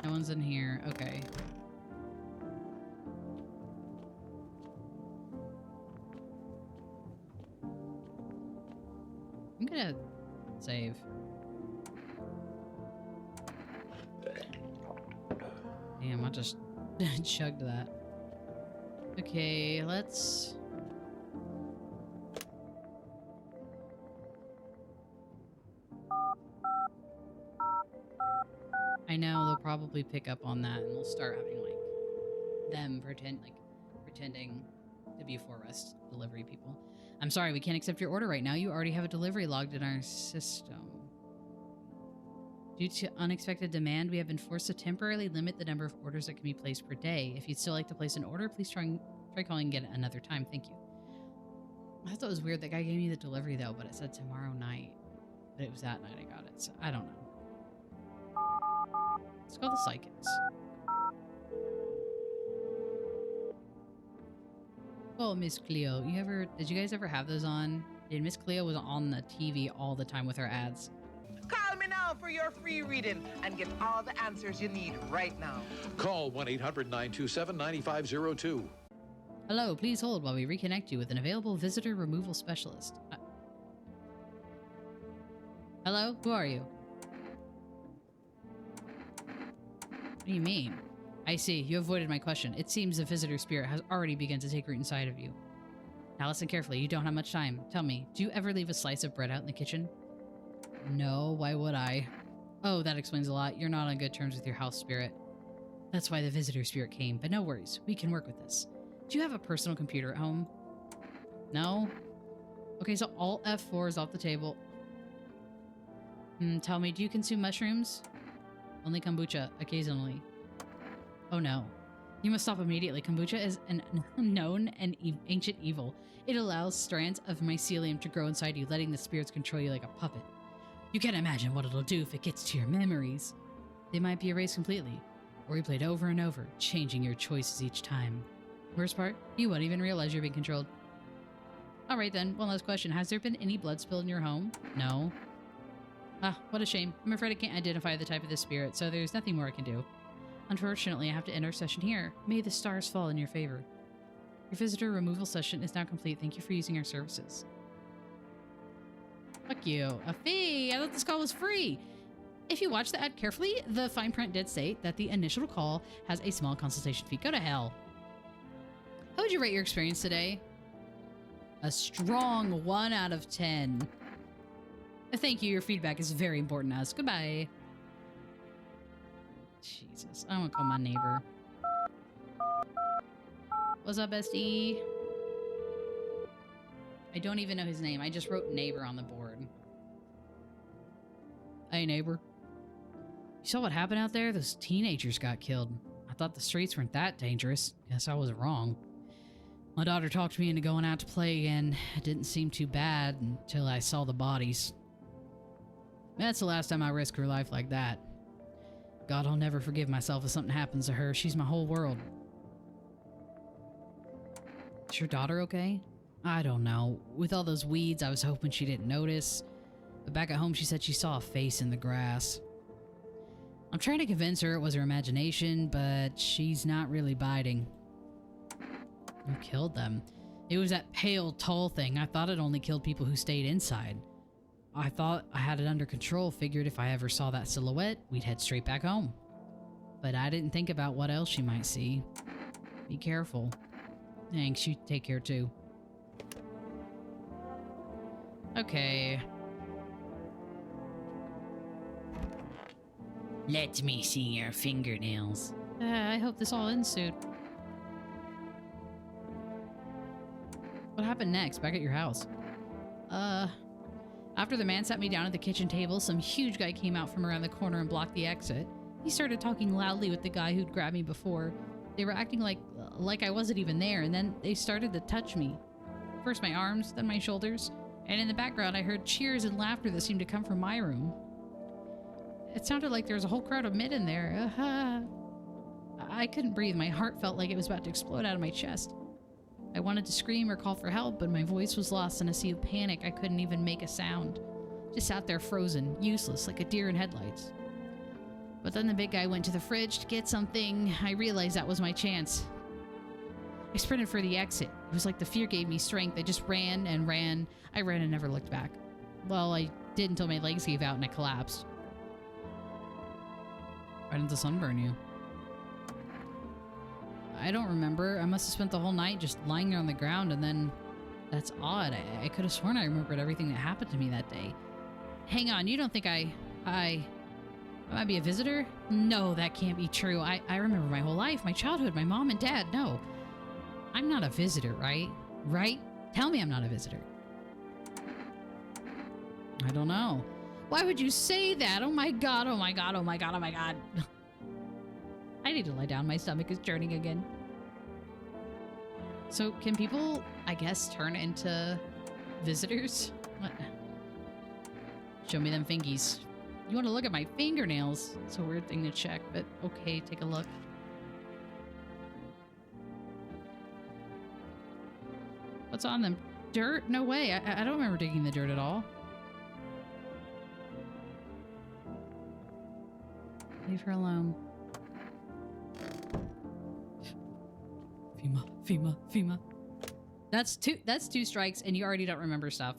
[SPEAKER 1] No one's in here. Okay. I'm gonna save. Damn, I just chugged that. Okay, let's... I know they'll probably pick up on that, and we'll start having like them pretending to be forest delivery people. I'm sorry, we can't accept your order right now. You already have a delivery logged in our system. Due to unexpected demand, we have been forced to temporarily limit the number of orders that can be placed per day. If you'd still like to place an order, please try calling again another time. Thank you. I thought it was weird. That guy gave me the delivery though, but it said tomorrow night. But it was that night I got it, so I don't know. Let's call the psychics. Oh, Miss Cleo, did you guys ever have those on? Did Miss Cleo was on the TV all the time with her ads?
[SPEAKER 2] Call me now for your free reading and get all the answers you need right now.
[SPEAKER 3] Call 1-800-927-9502.
[SPEAKER 1] Hello, please hold while we reconnect you with an available visitor removal specialist. Hello? Who are you? What do you mean? I see. You avoided my question. It seems the visitor spirit has already begun to take root inside of you. Now listen carefully. You don't have much time. Tell me, do you ever leave a slice of bread out in the kitchen? No, why would I? Oh, that explains a lot. You're not on good terms with your house spirit. That's why the visitor spirit came, but no worries. We can work with this. Do you have a personal computer at home? No? Okay, so all F4 is off the table. Tell me, do you consume mushrooms? Only kombucha, occasionally. Oh no. You must stop immediately. Kombucha is an unknown and ancient evil. It allows strands of mycelium to grow inside you, letting the spirits control you like a puppet. You can't imagine what it'll do if it gets to your memories. They might be erased completely, or replayed over and over, changing your choices each time. Worst part, you won't even realize you're being controlled. Alright then, one last question. Has there been any blood spilled in your home? No. Ah, what a shame. I'm afraid I can't identify the type of this spirit, so there's nothing more I can do. Unfortunately, I have to end our session here. May the stars fall in your favor. Your visitor removal session is now complete. Thank you for using our services. Fuck you. A fee! I thought this call was free! If you watch the ad carefully, the fine print did state that the initial call has a small consultation fee. Go to hell. How would you rate your experience today? A strong 1 out of 10. Thank you. Your feedback is very important to us. Goodbye. Jesus. I want to call my neighbor. What's up, bestie? I don't even know his name. I just wrote neighbor on the board. Hey, neighbor. You saw what happened out there? Those teenagers got killed. I thought the streets weren't that dangerous. Guess I was wrong. My daughter talked me into going out to play again. It didn't seem too bad until I saw the bodies. That's the last time I risk her life like that. God, I'll never forgive myself if something happens to her. She's my whole world. Is your daughter okay? I don't know. With all those weeds, I was hoping she didn't notice. But back at home, she said she saw a face in the grass. I'm trying to convince her it was her imagination, but she's not really biting. Who killed them? It was that pale, tall thing. I thought it only killed people who stayed inside. I thought I had it under control, figured if I ever saw that silhouette, we'd head straight back home. But I didn't think about what else she might see. Be careful. Thanks, you take care too. Okay. Let me see your fingernails. I hope this all ends soon. What happened next, back at your house? After the man sat me down at the kitchen table, some huge guy came out from around the corner and blocked the exit. He started talking loudly with the guy who'd grabbed me before. They were acting like I wasn't even there, and then they started to touch me. First my arms, then my shoulders, and in the background I heard cheers and laughter that seemed to come from my room. It sounded like there was a whole crowd of men in there. I couldn't breathe. My heart felt like it was about to explode out of my chest. I wanted to scream or call for help, but my voice was lost in a sea of panic. I couldn't even make a sound. Just sat there frozen, useless, like a deer in headlights. But then the big guy went to the fridge to get something. I realized that was my chance. I sprinted for the exit. It was like the fear gave me strength. I just ran and ran. I ran and never looked back. Well, I did until my legs gave out and I collapsed. Why didn't the sun burn you? I don't remember. I must have spent the whole night just lying there on the ground, and then... That's odd. I could have sworn I remembered everything that happened to me that day. Hang on, you don't think I might be a visitor? No, that can't be true. I remember my whole life, my childhood, my mom and dad. No. I'm not a visitor, right? Right? Tell me I'm not a visitor. I don't know. Why would you say that? Oh my god, oh my god, oh my god, oh my god. I need to lie down. My stomach is churning again. So, can people, I guess, turn into visitors? What? Show me them fingies. You want to look at my fingernails? It's a weird thing to check, but okay, take a look. What's on them? Dirt? No way. I don't remember digging the dirt at all. Leave her alone. FEMA. That's two strikes, and you already don't remember stuff.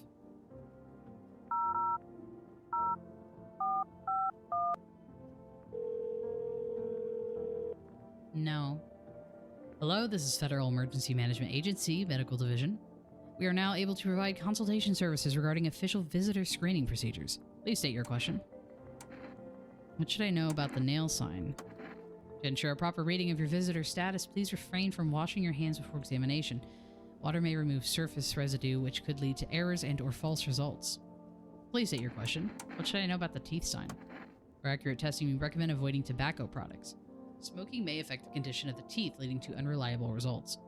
[SPEAKER 1] No. Hello, this is Federal Emergency Management Agency, Medical Division. We are now able to provide consultation services regarding official visitor screening procedures. Please state your question. What should I know about the nail sign? To ensure a proper reading of your visitor status, please refrain from washing your hands before examination. Water may remove surface residue, which could lead to errors and/or false results. Please state your question. What should I know about the teeth sign? For accurate testing, we recommend avoiding tobacco products. Smoking may affect the condition of the teeth, leading to unreliable results.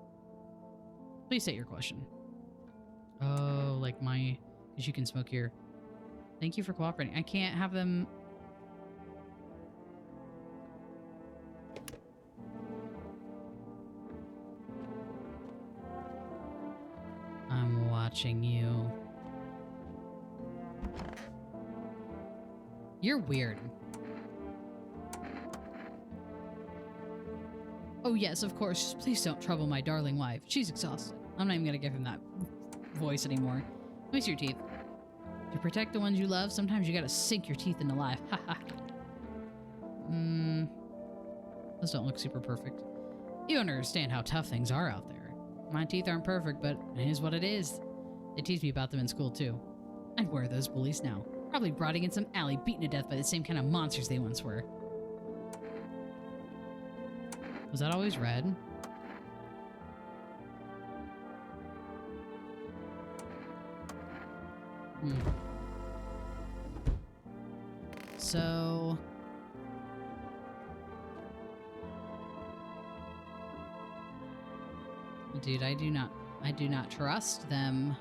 [SPEAKER 1] Please state your question. Oh, like because you can smoke here. Thank you for cooperating. I can't have them... I'm watching you. You're weird. Oh yes, of course. Please don't trouble my darling wife. She's exhausted. I'm not even gonna give him that voice anymore. Let me see your teeth. To protect the ones you love, sometimes you gotta sink your teeth into life. Haha. Those don't look super perfect. You don't understand how tough things are out there. My teeth aren't perfect, but it is what it is. They teach me about them in school, too. And where are those bullies now? Probably rotting in some alley, beaten to death by the same kind of monsters they once were. Was that always red? So... dude, I do not trust them.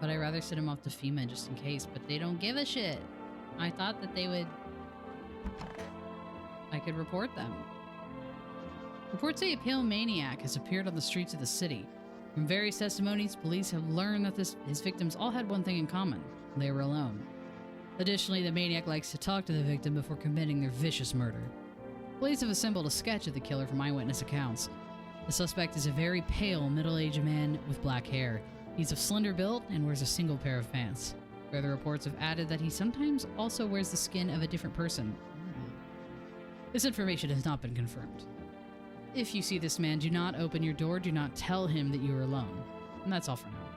[SPEAKER 1] But I'd rather send him off to FEMA just in case, but they don't give a shit. I thought that they would... I could report them. Reports say a pale maniac has appeared on the streets of the city. From various testimonies, police have learned that his victims all had one thing in common. They were alone. Additionally, the maniac likes to talk to the victim before committing their vicious murder. Police have assembled a sketch of the killer from eyewitness accounts. The suspect is a very pale, middle-aged man with black hair. He's of slender build and wears a single pair of pants. Further reports have added that he sometimes also wears the skin of a different person. This information has not been confirmed. If you see this man, do not open your door. Do not tell him that you are alone. And that's all for now.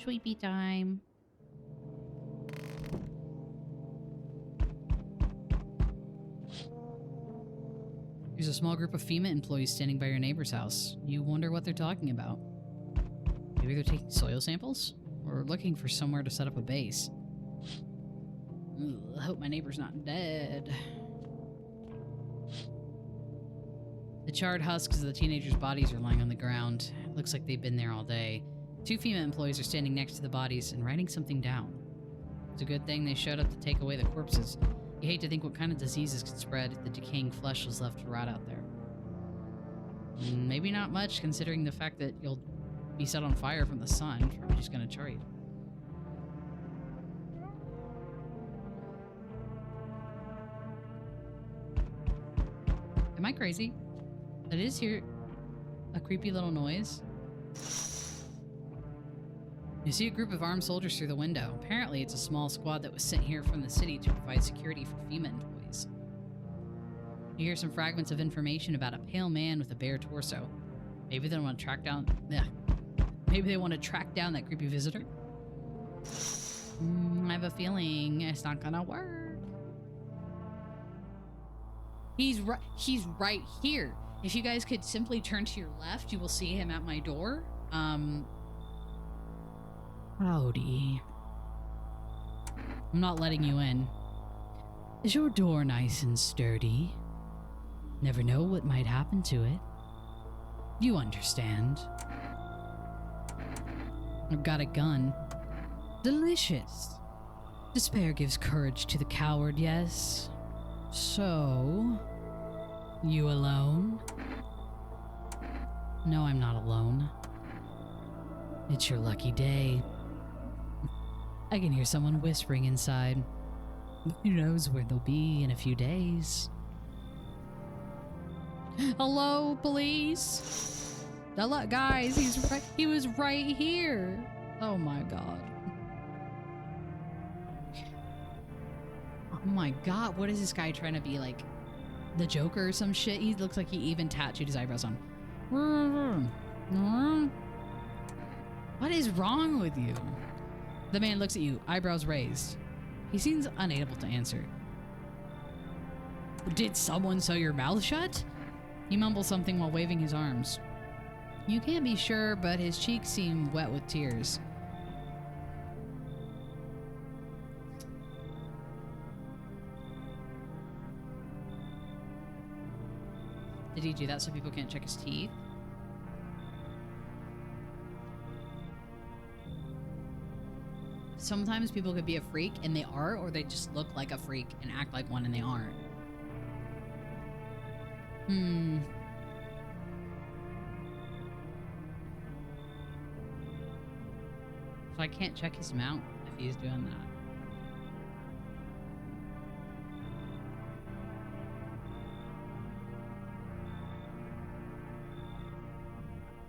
[SPEAKER 1] Sweepy time. There's a small group of FEMA employees standing by your neighbor's house. You wonder what they're talking about. Maybe they're taking soil samples? Or looking for somewhere to set up a base. Ugh, I hope my neighbor's not dead. The charred husks of the teenagers' bodies are lying on the ground. It looks like they've been there all day. 2 FEMA employees are standing next to the bodies and writing something down. It's a good thing they showed up to take away the corpses. You hate to think what kind of diseases could spread if the decaying flesh was left to rot out there. Maybe not much, considering the fact that you'll be set on fire from the sun. Probably just gonna char you. Am I crazy? I just hear a creepy little noise. You see a group of armed soldiers through the window. Apparently, it's a small squad that was sent here from the city to provide security for FEMA employees. You hear some fragments of information about a pale man with a bare torso. Maybe they want to track down... Maybe they want to track down that creepy visitor? I have a feeling it's not gonna work. He's right here. If you guys could simply turn to your left, you will see him at my door. Howdy. I'm not letting you in. Is your door nice and sturdy? Never know what might happen to it. You understand. I've got a gun. Delicious. Despair gives courage to the coward, yes? So... you alone? No, I'm not alone. It's your lucky day. I can hear someone whispering inside. Who knows where they'll be in a few days? Hello, police? Hello, guys, he was right here. Oh my god. Oh my god, what is this guy trying to be, like, the Joker or some shit? He looks like he even tattooed his eyebrows on. What is wrong with you? The man looks at you, eyebrows raised. He seems unable to answer. Did someone sew your mouth shut? He mumbles something while waving his arms. You can't be sure, but his cheeks seem wet with tears. Did he do that so people can't check his teeth? Sometimes people could be a freak and they are, or they just look like a freak and act like one and they aren't. So I can't check his mount if he's doing that.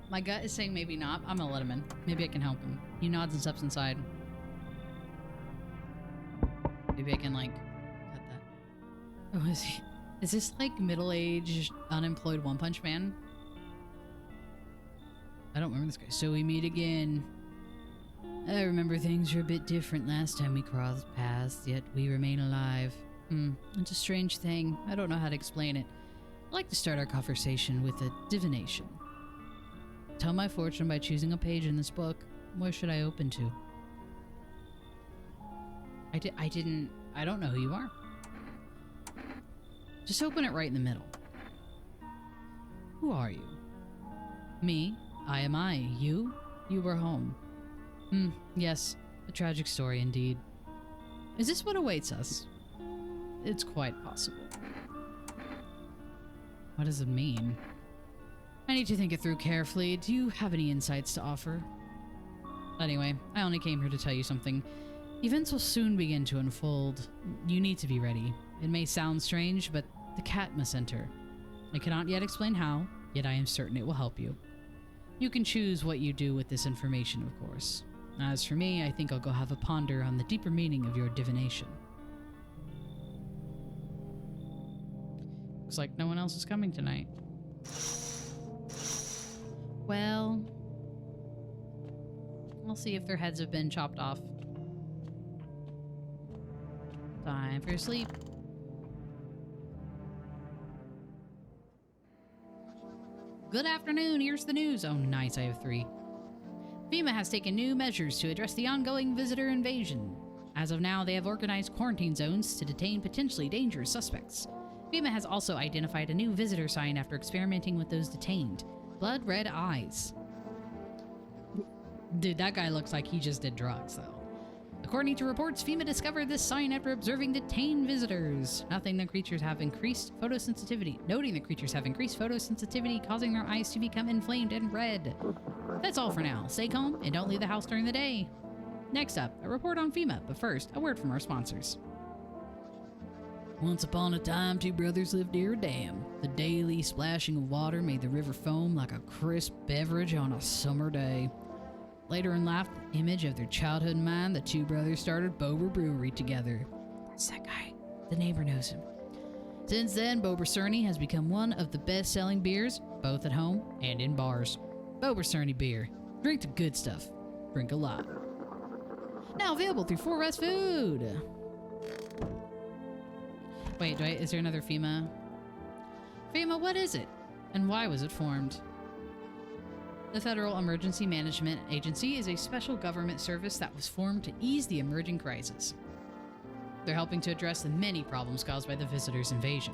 [SPEAKER 1] My gut is saying maybe not. I'm gonna let him in. Maybe I can help him. He nods and steps inside. Maybe I can, like, cut that. Oh, is this like middle-aged, unemployed One Punch Man? I don't remember this guy. So we meet again. I remember things were a bit different last time we crossed paths, yet we remain alive. It's a strange thing. I don't know how to explain it. I'd like to start our conversation with a divination. Tell my fortune by choosing a page in this book. Where should I open to? I don't know who you are. Just open it right in the middle. Who are you? Me? I am I. You? You were home. Yes. A tragic story indeed. Is this what awaits us? It's quite possible. What does it mean? I need to think it through carefully. Do you have any insights to offer? Anyway, I only came here to tell you something. Events will soon begin to unfold. You need to be ready. It may sound strange, but the cat must enter. I cannot yet explain how, yet I am certain it will help you. You can choose what you do with this information, of course. As for me, I think I'll go have a ponder on the deeper meaning of your divination. Looks like no one else is coming tonight. Well, I'll see if their heads have been chopped off. Time for sleep. Good afternoon, here's the news. Oh, nice, I have 3. FEMA has taken new measures to address the ongoing visitor invasion. As of now, they have organized quarantine zones to detain potentially dangerous suspects. FEMA has also identified a new visitor sign after experimenting with those detained. Blood red eyes. Dude, that guy looks like he just did drugs, though. According to reports, FEMA discovered this sign after observing detained visitors. Noting the creatures have increased photosensitivity, causing their eyes to become inflamed and red. That's all for now. Stay calm and don't leave the house during the day. Next up, a report on FEMA, but first, a word from our sponsors. Once upon a time, 2 brothers lived near a dam. The daily splashing of water made the river foam like a crisp beverage on a summer day. Later in life, the image of their childhood in mind, the 2 brothers started Bober Brewery together. That's that guy. The neighbor knows him. Since then, Bober Cerny has become one of the best-selling beers, both at home and in bars. Bober Cerny beer. Drink the good stuff. Drink a lot. Now available through 4 West Food. Wait, is there another FEMA? FEMA, what is it? And why was it formed? The Federal Emergency Management Agency is a special government service that was formed to ease the emerging crisis. They're helping to address the many problems caused by the visitors' invasion.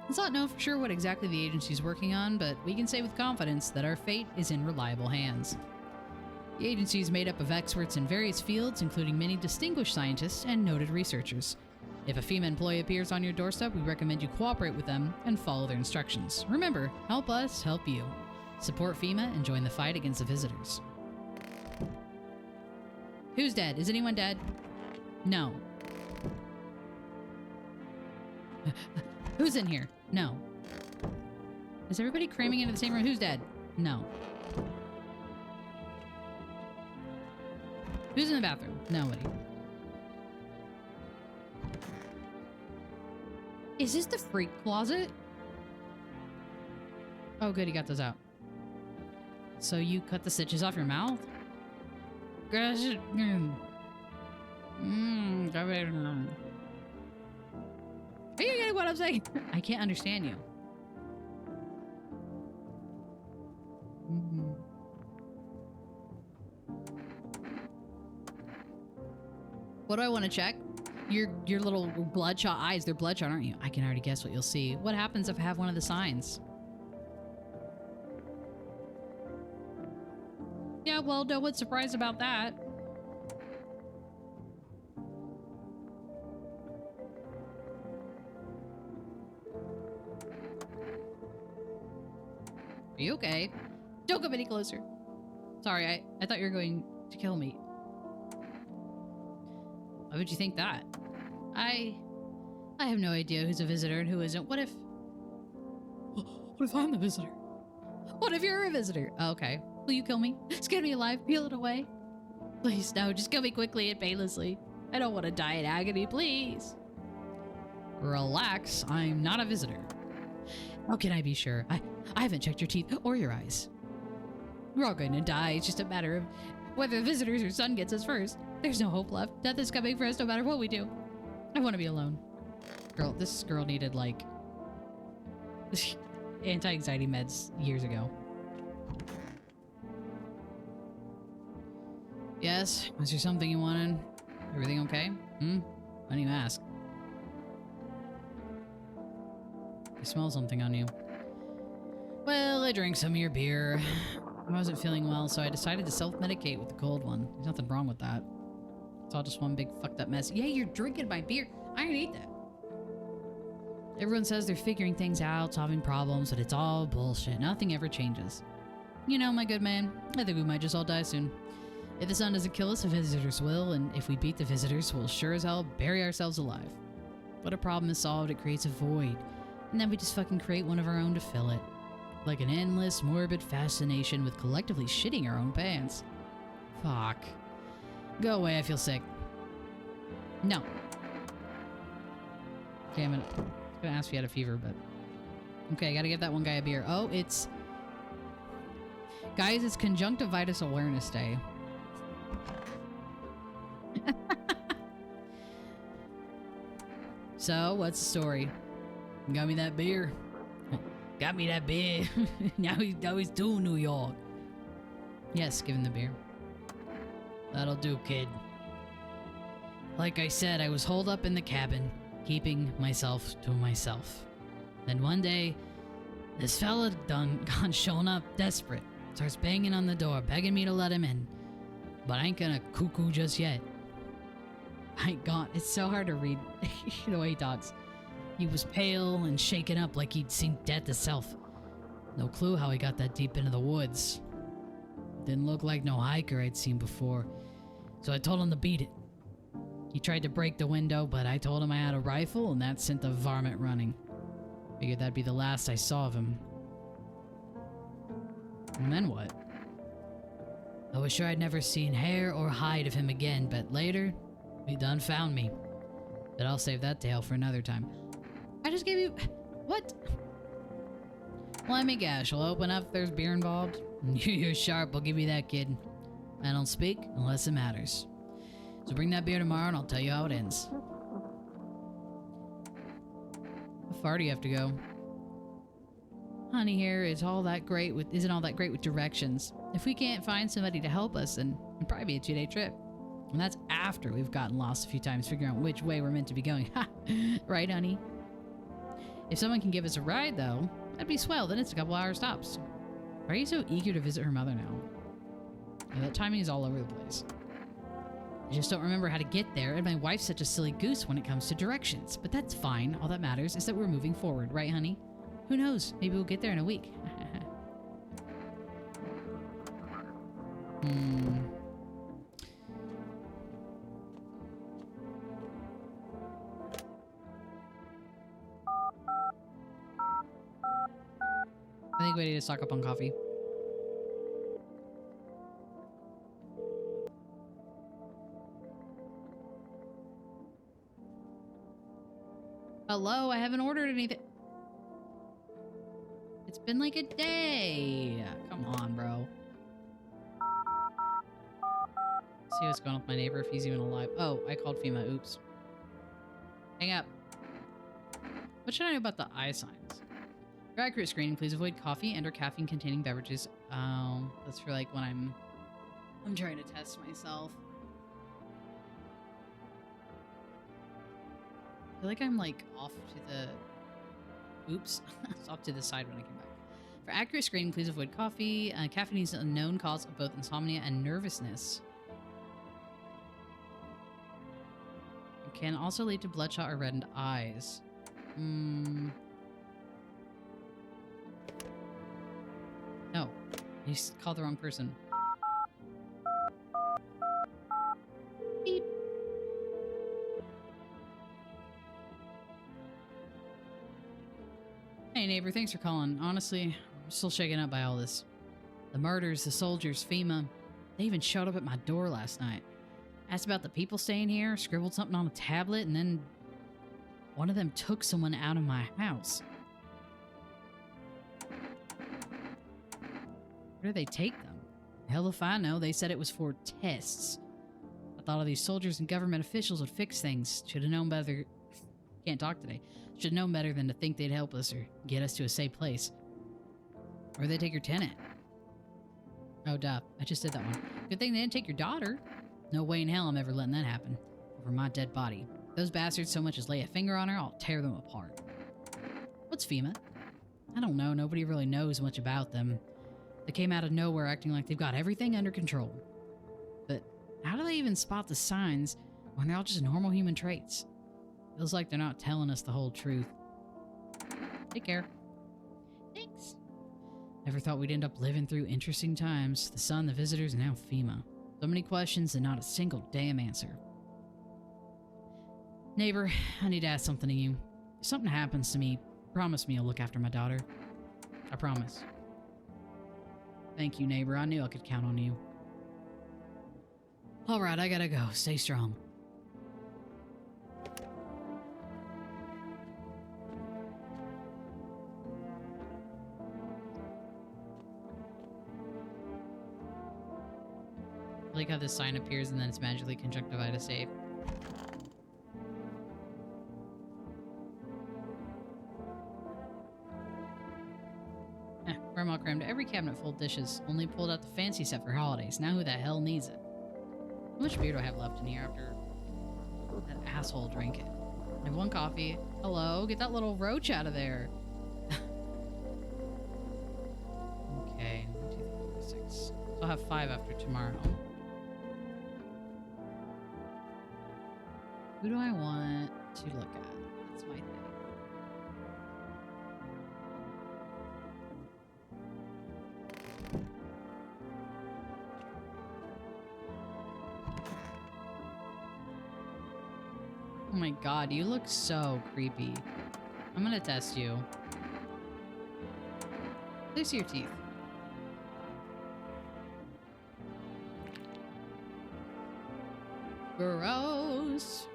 [SPEAKER 1] Let's not know for sure what exactly the agency is working on, but we can say with confidence that our fate is in reliable hands. The agency is made up of experts in various fields, including many distinguished scientists and noted researchers. If a FEMA employee appears on your doorstep, we recommend you cooperate with them and follow their instructions. Remember, help us help you. Support FEMA and join the fight against the visitors. Who's dead? Is anyone dead? No. Who's in here? No. Is everybody cramming into the same room? Who's dead? No. Who's in the bathroom? Nobody. Is this the freak closet? Oh good, you got those out. So you cut the stitches off your mouth? Are you getting what I'm saying? I can't understand you. What do I want to check? Your little bloodshot eyes. They're bloodshot, aren't you? I can already guess what you'll see. What happens if I have one of the signs? Yeah, well, no one's surprised about that. Are you okay? Don't come any closer. Sorry, I thought you were going to kill me. Why would you think that? I have no idea who's a visitor and who isn't. What if I'm the visitor? What if you're a visitor? Oh, okay. Will you kill me? Skin me alive, peel it away. Please, no, just kill me quickly and painlessly. I don't want to die in agony, please. Relax, I'm not a visitor. How can I be sure? I haven't checked your teeth or your eyes. We're all going to die. It's just a matter of whether the visitors or son gets us first. There's no hope left. Death is coming for us no matter what we do. I want to be alone. This girl needed, like, anti-anxiety meds years ago. Yes? Was there something you wanted? Everything okay? Why do you ask? I smell something on you. Well, I drank some of your beer. I wasn't feeling well, so I decided to self-medicate with the cold one. There's nothing wrong with that. It's all just one big fucked up mess. Yeah, you're drinking my beer. I didn't eat that. Everyone says they're figuring things out, solving problems, but it's all bullshit. Nothing ever changes. You know, my good man, I think we might just all die soon. If the sun doesn't kill us, the visitors will, and if we beat the visitors, we'll sure as hell bury ourselves alive. But a problem is solved, it creates a void. And then we just fucking create one of our own to fill it. Like an endless, morbid fascination with collectively shitting our own pants. Fuck. Go away, I feel sick. No. Okay, I'm gonna ask if you had a fever, but... Okay, I gotta give that one guy a beer. Oh, it's... Guys, it's Conjunctivitis Awareness Day. So, what's the story? Got me that beer. Got me that beer. now he's to New York. Yes, give him the beer. That'll do, kid. Like I said, I was holed up in the cabin, keeping myself to myself. Then one day, this fella gone showing up desperate. Starts banging on the door, begging me to let him in. But I ain't gonna cuckoo just yet. I ain't gone. It's so hard to read the way he talks. He was pale and shaken up like he'd seen death itself. No clue how he got that deep into the woods. Didn't look like no hiker I'd seen before, so I told him to beat it. He tried to break the window, but I told him I had a rifle, and that sent the varmint running. Figured that'd be the last I saw of him. And then what? I was sure I'd never seen hair or hide of him again, but later, he done found me. But I'll save that tale for another time. I just gave you... What? Let me guess, you'll open up if there's beer involved? You're sharp, I'll give you that, kid. I don't speak unless it matters. So bring that beer tomorrow and I'll tell you how it ends. How far do you have to go? Honey here isn't all that great with directions. If we can't find somebody to help us, then it'll probably be a 2-day trip. And that's after we've gotten lost a few times figuring out which way we're meant to be going. Ha! Right, honey? If someone can give us a ride, though, that'd be swell. Then it's a couple hour stops. Why are you so eager to visit her mother now? Yeah, that timing is all over the place. I just don't remember how to get there, and my wife's such a silly goose when it comes to directions. But that's fine. All that matters is that we're moving forward, right, honey? Who knows? Maybe we'll get there in a week. I think we need to stock up on coffee. Hello, I haven't ordered anything. It's been like a day. Come on, bro. See what's going on with my neighbor, if he's even alive. Oh, I called FEMA. Oops. Hang up. What should I know about the eye signs? For accurate screening, please avoid coffee and or caffeine-containing beverages. That's for like when I'm trying to test myself. I feel like I'm like off to the... Oops. Off to the side when I came back. For accurate screening, please avoid coffee. Caffeine is a known cause of both insomnia and nervousness. It can also lead to bloodshot or reddened eyes. No. You called the wrong person. Beep. Hey neighbor, thanks for calling. Honestly, I'm still shaken up by all this. The murders, the soldiers, FEMA. They even showed up at my door last night. Asked about the people staying here, scribbled something on a tablet, and then one of them took someone out of my house. Where did they take them? Hell if I know. They said it was for tests. I thought all these soldiers and government officials would fix things. Should have known better. Can't talk today. Should have known better than to think they'd help us or get us to a safe place. Where'd they take your tenant? Oh, duh. I just did that one. Good thing they didn't take your daughter. No way in hell I'm ever letting that happen. Over my dead body. Those bastards so much as lay a finger on her, I'll tear them apart. What's FEMA? I don't know. Nobody really knows much about them. They came out of nowhere acting like they've got everything under control. But how do they even spot the signs when they're all just normal human traits? Feels like they're not telling us the whole truth. Take care. Thanks. Never thought we'd end up living through interesting times. The sun, the visitors, and now FEMA. So many questions and not a single damn answer. Neighbor, I need to ask something to you. If something happens to me, promise me you'll look after my daughter. I promise. Thank you, neighbor. I knew I could count on you. Alright, I gotta go. Stay strong. I like how this sign appears and then it's magically conjunctivitis safe. Grandma crammed every cabinet full of dishes, only pulled out the fancy set for holidays. Now who the hell needs it? How much beer do I have left in here after that asshole drank it? I have one coffee. Hello, get that little roach out of there. Okay, 1, 2, 3, 4, 6. So I'll have 5 after tomorrow. Who do I want to look at? That's my thing. Oh my god, you look so creepy. I'm gonna test you. Let me see your teeth. Gross.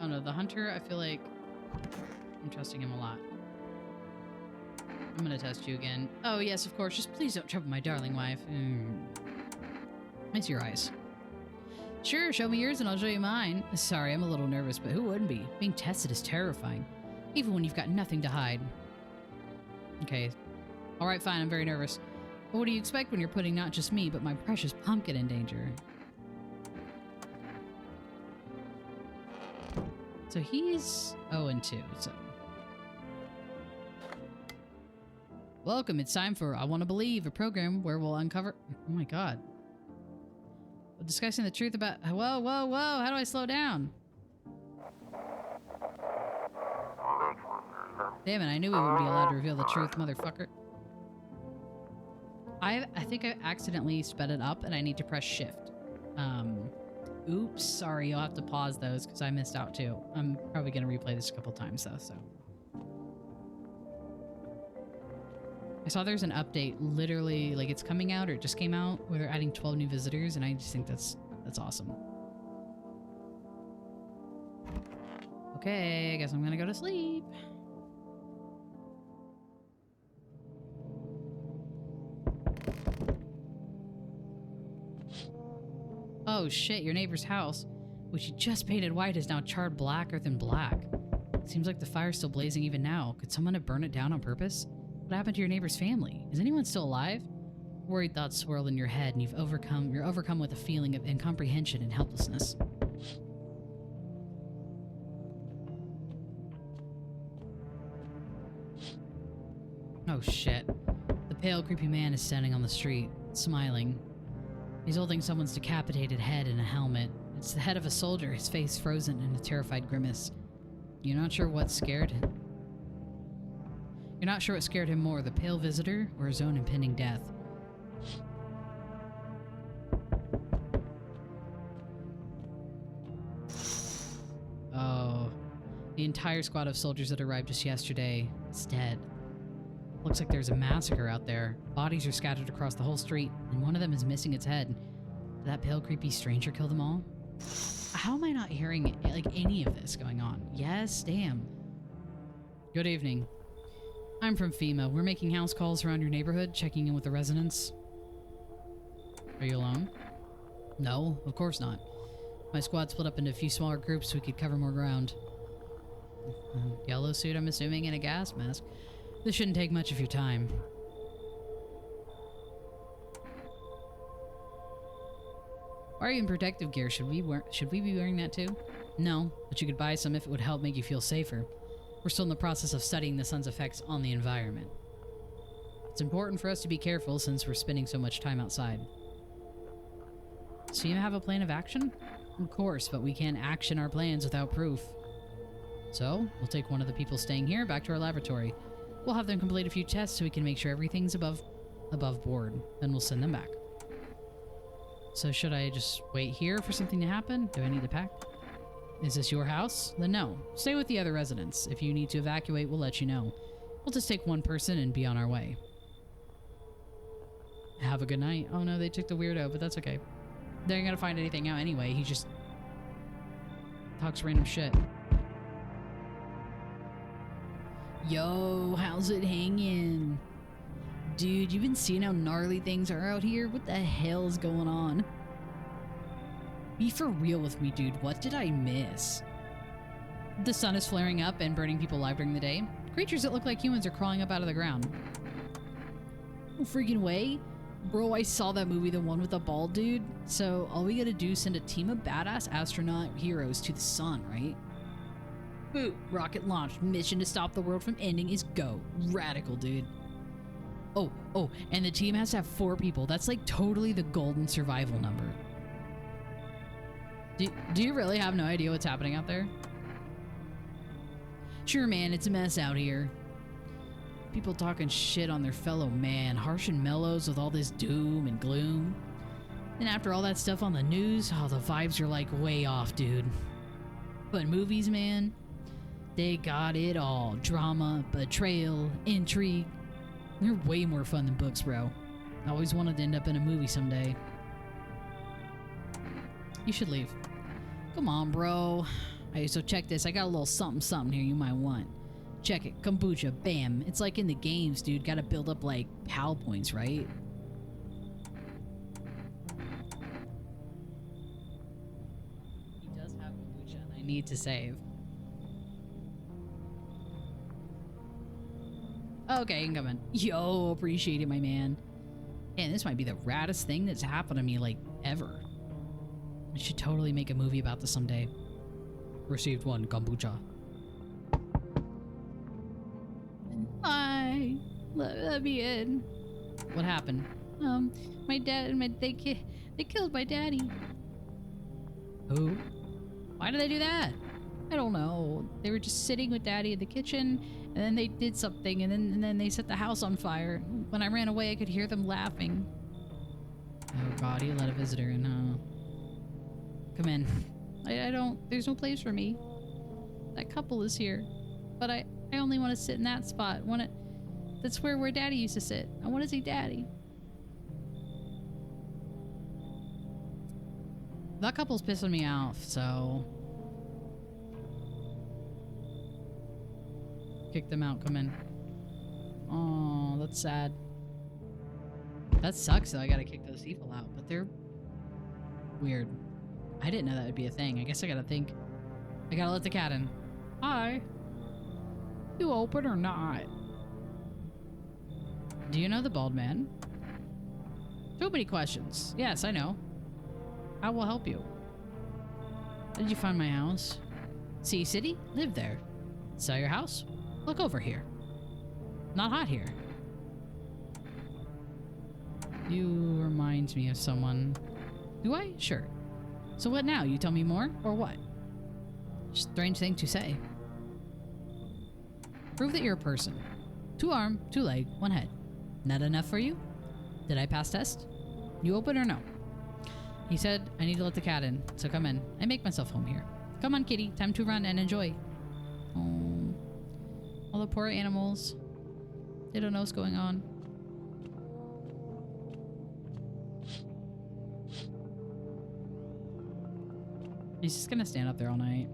[SPEAKER 1] Oh no, the hunter, I feel like I'm trusting him a lot. I'm gonna test you again. Oh yes, of course, just please don't trouble my darling wife. It's your eyes. Sure, show me yours and I'll show you mine. Sorry, I'm a little nervous, but who wouldn't be? Being tested is terrifying, even when you've got nothing to hide. Okay. Alright, fine, I'm very nervous. But what do you expect when you're putting not just me, but my precious pumpkin in danger? So he's 0-2, so... Welcome, it's time for I Want to Believe, a program where we'll uncover... Oh my god. Discussing the truth about... Whoa, whoa, whoa! How do I slow down? Damn it, I knew we wouldn't be allowed to reveal the truth, motherfucker. I think I accidentally sped it up and I need to press shift. Oops, sorry, you'll have to pause those because I missed out too. I'm probably going to replay this a couple times though, so... I saw there's an update, literally, like it's coming out or it just came out, where they're adding 12 new visitors, and I just think that's awesome. Okay, I guess I'm gonna go to sleep. Oh shit, your neighbor's house, which you just painted white, is now charred blacker than black. Seems like the fire's still blazing even now. Could someone have burned it down on purpose? What happened to your neighbor's family? Is anyone still alive? Worried thoughts swirl in your head and you're overcome with a feeling of incomprehension and helplessness. Oh shit. The pale, creepy man is standing on the street, smiling. He's holding someone's decapitated head in a helmet. It's the head of a soldier, his face frozen in a terrified grimace. You're not sure what scared him. You're not sure what scared him more, the pale visitor or his own impending death. Oh. The entire squad of soldiers that arrived just yesterday is dead. Looks like there's a massacre out there. Bodies are scattered across the whole street, and one of them is missing its head. Did that pale, creepy stranger kill them all? How am I not hearing, like, any of this going on? Yes, damn. Good evening. I'm from FEMA. We're making house calls around your neighborhood, checking in with the residents. Are you alone? No, of course not. My squad split up into a few smaller groups so we could cover more ground. Yellow suit, I'm assuming, and a gas mask. This shouldn't take much of your time. Why are you in protective gear? Should we be wearing that too? No, but you could buy some if it would help make you feel safer. We're still in the process of studying the sun's effects on the environment. It's important for us to be careful since we're spending so much time outside. So you have a plan of action? Of course, but we can't action our plans without proof. So, we'll take one of the people staying here back to our laboratory. We'll have them complete a few tests so we can make sure everything's above board. Then we'll send them back. So should I just wait here for something to happen? Do I need to pack? Is this your house? Then no. Stay with the other residents. If you need to evacuate, we'll let you know. We'll just take one person and be on our way. Have a good night. Oh no, they took the weirdo, but that's okay. They ain't gonna find anything out anyway. He just talks random shit. Yo, how's it hanging? Dude, you been seeing how gnarly things are out here? What the hell is going on? Be for real with me, dude. What did I miss? The sun is flaring up and burning people alive during the day. Creatures that look like humans are crawling up out of the ground. No freaking way. Bro, I saw that movie, the one with the bald dude. So all we gotta do is send a team of badass astronaut heroes to the sun, right? Boom. Rocket launched. Mission to stop the world from ending is go. Radical, dude. Oh, and the team has to have 4 people. That's like totally the golden survival number. Do you really have no idea what's happening out there? Sure, man, it's a mess out here. People talking shit on their fellow man, harsh and mellows with all this doom and gloom. And after all that stuff on the news, oh, the vibes are like way off, dude. But movies, man, they got it all. Drama, betrayal, intrigue. They're way more fun than books, bro. I always wanted to end up in a movie someday. You should leave. Come on, bro. Hey, so check this. I got a little something here you might want. Check it. Kombucha. Bam. It's like in the games, dude. Gotta build up, like, PAL points, right? He does have kombucha, and I need to save. Okay, you can come in. Yo, appreciate it, my man. Man, this might be the raddest thing that's happened to me, like, ever. I should totally make a movie about this someday. Received 1 kombucha. Hi. Let me in. What happened? My dad, they killed my daddy. Who? Why did they do that? I don't know. They were just sitting with daddy in the kitchen, and then they did something, and then they set the house on fire. When I ran away, I could hear them laughing. Oh god, he let a visitor in, huh? Come in. I don't... There's no place for me. That couple is here. But I only want to sit in that spot. That's where daddy used to sit. I want to see daddy. That couple's pissing me off, so... Kick them out. Come in. Oh, that's sad. That sucks though. I gotta kick those people out, but they're weird. I didn't know that would be a thing. I guess I gotta think. I gotta let the cat in. Hi. You open or not? Do you know the bald man? So many questions. Yes, I know. I will help you. How did you find my house? Sea City? Live there. Sell your house? Look over here. Not hot here. You remind me of someone. Do I? Sure. So what now? You tell me more? Or what? Strange thing to say. Prove that you're a person. 2 arm, 2 leg, 1 head. Not enough for you? Did I pass test? You open or no? He said I need to let the cat in, so come in. I make myself home here. Come on, kitty. Time to run and enjoy. Oh. All the poor animals. They don't know what's going on. He's just gonna stand up there all night.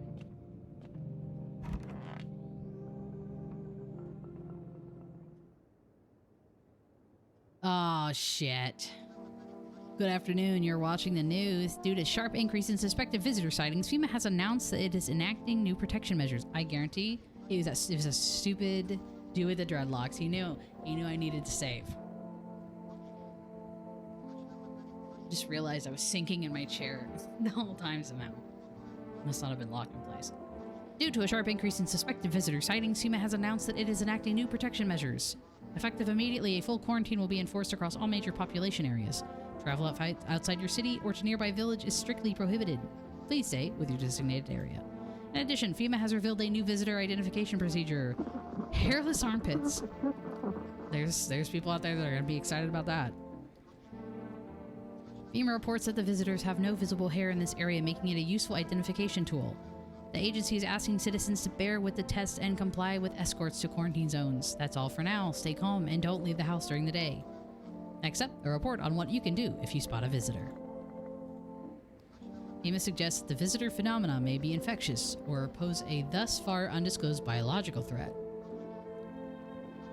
[SPEAKER 1] Oh, shit. Good afternoon. You're watching the news. Due to sharp increase in suspected visitor sightings, FEMA has announced that it is enacting new protection measures. I guarantee it was a stupid dude with the dreadlocks. He knew I needed to save. Just realized I was sinking in my chair the whole time somehow. Must not have been locked in place. Due to a sharp increase in suspected visitor sightings, FEMA has announced that it is enacting new protection measures. Effective immediately, a full quarantine will be enforced across all major population areas. Travel outside your city or to nearby village is strictly prohibited. Please stay with your designated area. In addition, FEMA has revealed a new visitor identification procedure. Hairless armpits. There's people out there that are going to be excited about that. FEMA reports that the visitors have no visible hair in this area, making it a useful identification tool. The agency is asking citizens to bear with the test and comply with escorts to quarantine zones. That's all for now. Stay calm and don't leave the house during the day. Next up, a report on what you can do if you spot a visitor. FEMA suggests the visitor phenomena may be infectious or pose a thus far undisclosed biological threat.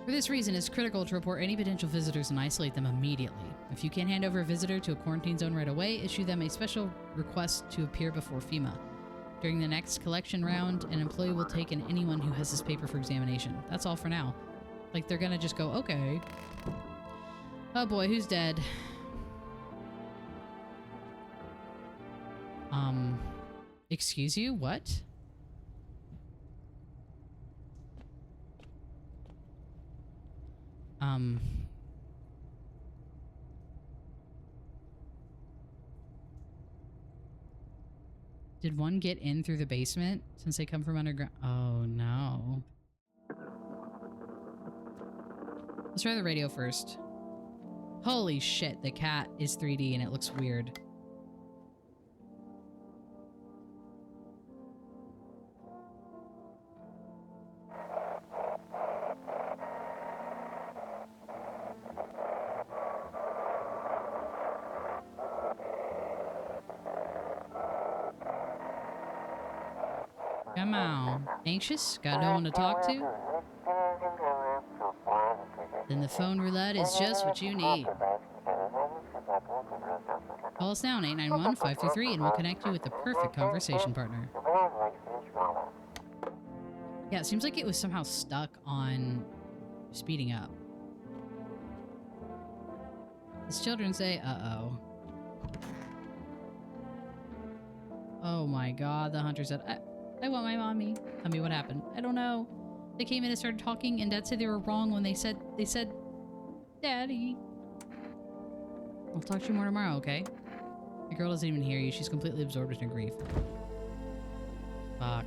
[SPEAKER 1] For this reason, it's critical to report any potential visitors and isolate them immediately. If you can't hand over a visitor to a quarantine zone right away, issue them a special request to appear before FEMA. During the next collection round, an employee will take in anyone who has this paper for examination. That's all for now. Like, they're gonna just go, okay. Oh boy, who's dead? Excuse you? What? Did one get in through the basement since they come from underground? Oh no. Let's try the radio first. Holy shit, the cat is 3D and it looks weird. Come on. Anxious? Got no one to talk to? Then the phone roulette is just what you need. Call us now on 891-533 and we'll connect you with the perfect conversation partner. Yeah, it seems like it was somehow stuck on speeding up. It's Children's Day. Uh-oh. Oh my god, the hunter said, I want my mommy. Tell me what happened. I don't know. They came in and started talking, and Dad said they were wrong when they said, Daddy. I'll talk to you more tomorrow, okay? The girl doesn't even hear you. She's completely absorbed in her grief. Fuck.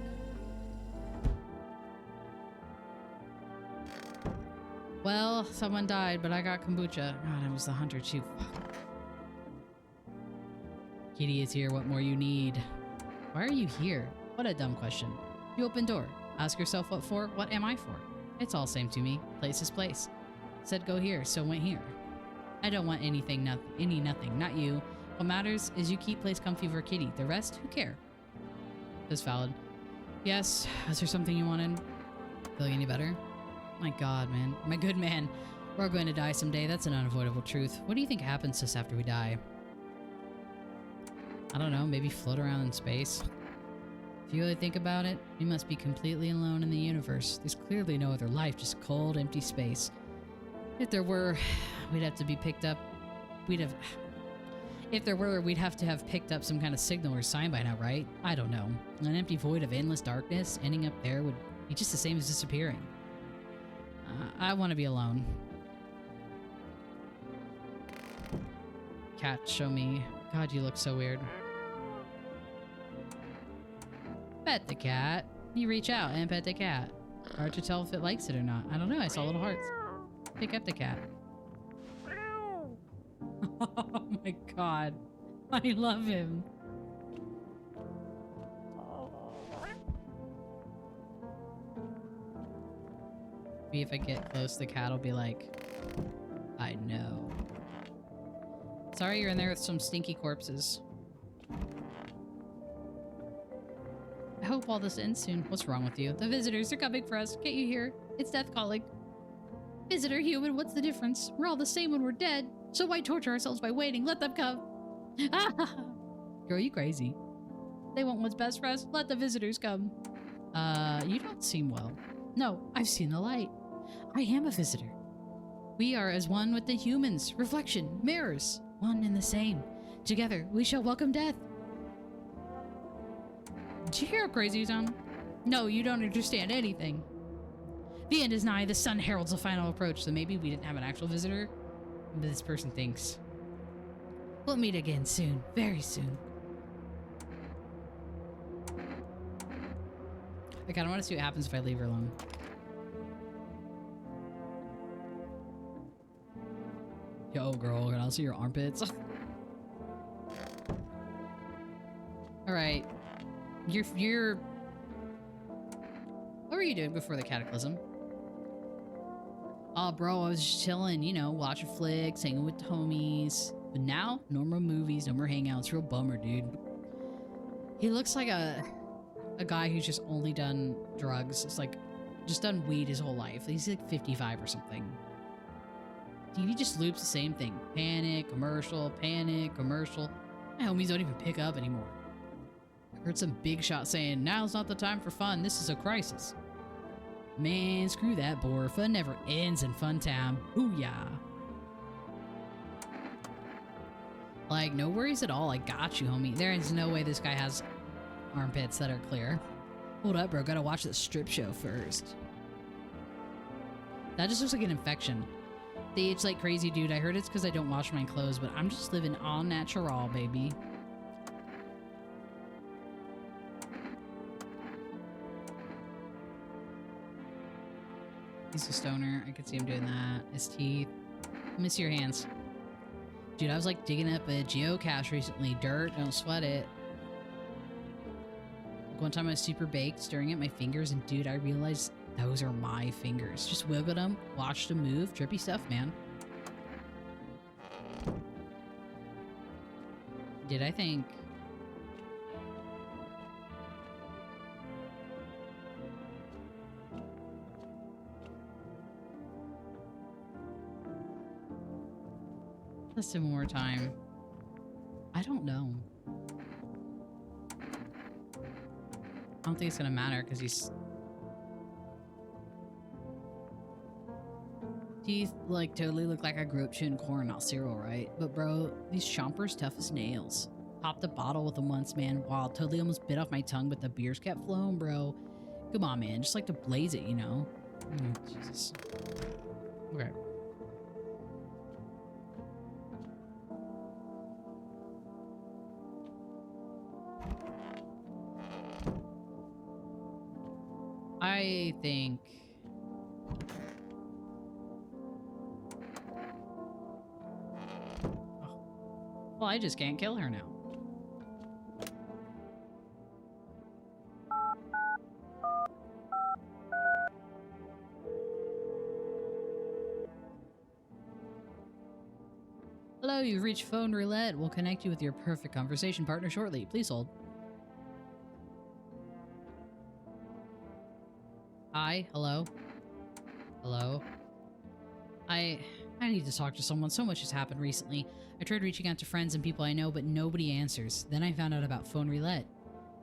[SPEAKER 1] Well, someone died, but I got kombucha. God, it was the hunter too. Fuck. Kitty is here. What more you need? Why are you here? What a dumb question. You open door. Ask yourself what for. What am I for? It's all same to me. Place is place. Said go here, so went here. I don't want anything, nothing. Not you. What matters is you keep place comfy for Kitty. The rest, who care? That's valid. Yes. Was there something you wanted? Feeling any better? My god, man. My good man. We're going to die someday. That's an unavoidable truth. What do you think happens to us after we die? I don't know. Maybe float around in space? If you really think about it, we must be completely alone in the universe. There's clearly no other life, just cold, empty space. If there were, we'd have to be picked up. If there were, we'd have to have picked up some kind of signal or sign by now, right? I don't know. An empty void of endless darkness, ending up there would be just the same as disappearing. I want to be alone. Cat, show me. God, you look so weird. Pet the cat. You reach out and pet the cat. Hard to tell if it likes it or not. I don't know. I saw little hearts. Pick up the cat. Oh my god. I love him. Maybe if I get close, the cat will be like, I know. Sorry you're in there with some stinky corpses. I hope all this ends soon. What's wrong with you? The visitors are coming for us. Can't you hear? It's death calling. Visitor, human, what's the difference? We're all the same when we're dead. So why torture ourselves by waiting? Let them come. Girl, you crazy. They want what's best for us. Let the visitors come. You don't seem well. No, I've seen the light. I am a visitor. We are as one with the humans. Reflection, mirrors, one and the same. Together, we shall welcome death. Did you hear how crazy you sound? No, you don't understand anything. The end is nigh. The sun heralds the final approach. So maybe we didn't have an actual visitor, but this person thinks. We'll meet again soon. Very soon. I kind of want to see what happens if I leave her alone. Yo, girl, can I see your armpits? Alright. You're... What were you doing before the cataclysm? Oh, bro, I was just chilling, you know, watching flicks, hanging with the homies. But now, no more movies, no more hangouts. Real bummer, dude. He looks like a guy who's just only done drugs. It's like, just done weed his whole life. He's like 55 or something. TV just loops the same thing. Panic, commercial, panic, commercial. My homies don't even pick up anymore. I heard some big shot saying, now's not the time for fun. This is a crisis. Man, screw that bore. Fun never ends in fun time. Booyah. Like, no worries at all. I got you, homie. There is no way this guy has armpits that are clear. Hold up, bro. Gotta watch the strip show first. That just looks like an infection. They itch like crazy, dude. I heard it's because I don't wash my clothes, but I'm just living all natural, baby. He's a stoner. I could see him doing that. His teeth. Let me see your hands. Dude, I was like digging up a geocache recently. Dirt, don't sweat it. One time I was super baked, staring at my fingers, and dude, I realized those are my fingers. Just wiggled them, watched them move. Trippy stuff, man. Did I think... Let's do one more time. I don't know. I don't think it's gonna matter because he's... Teeth, like, totally look like I grew up chewing corn, not cereal, right? But bro, these chompers tough as nails. Popped a bottle with them once, man. Wow, totally almost bit off my tongue, but the beers kept flowing, bro. Come on, man. Just like to blaze it, you know? Jesus. Okay. I think... Oh. Well, I just can't kill her now. Hello, you've reached phone roulette. We'll connect you with your perfect conversation partner shortly. Please hold. Hi, hello? Hello? I need to talk to someone. So much has happened recently. I tried reaching out to friends and people I know, but nobody answers. Then I found out about phone roulette.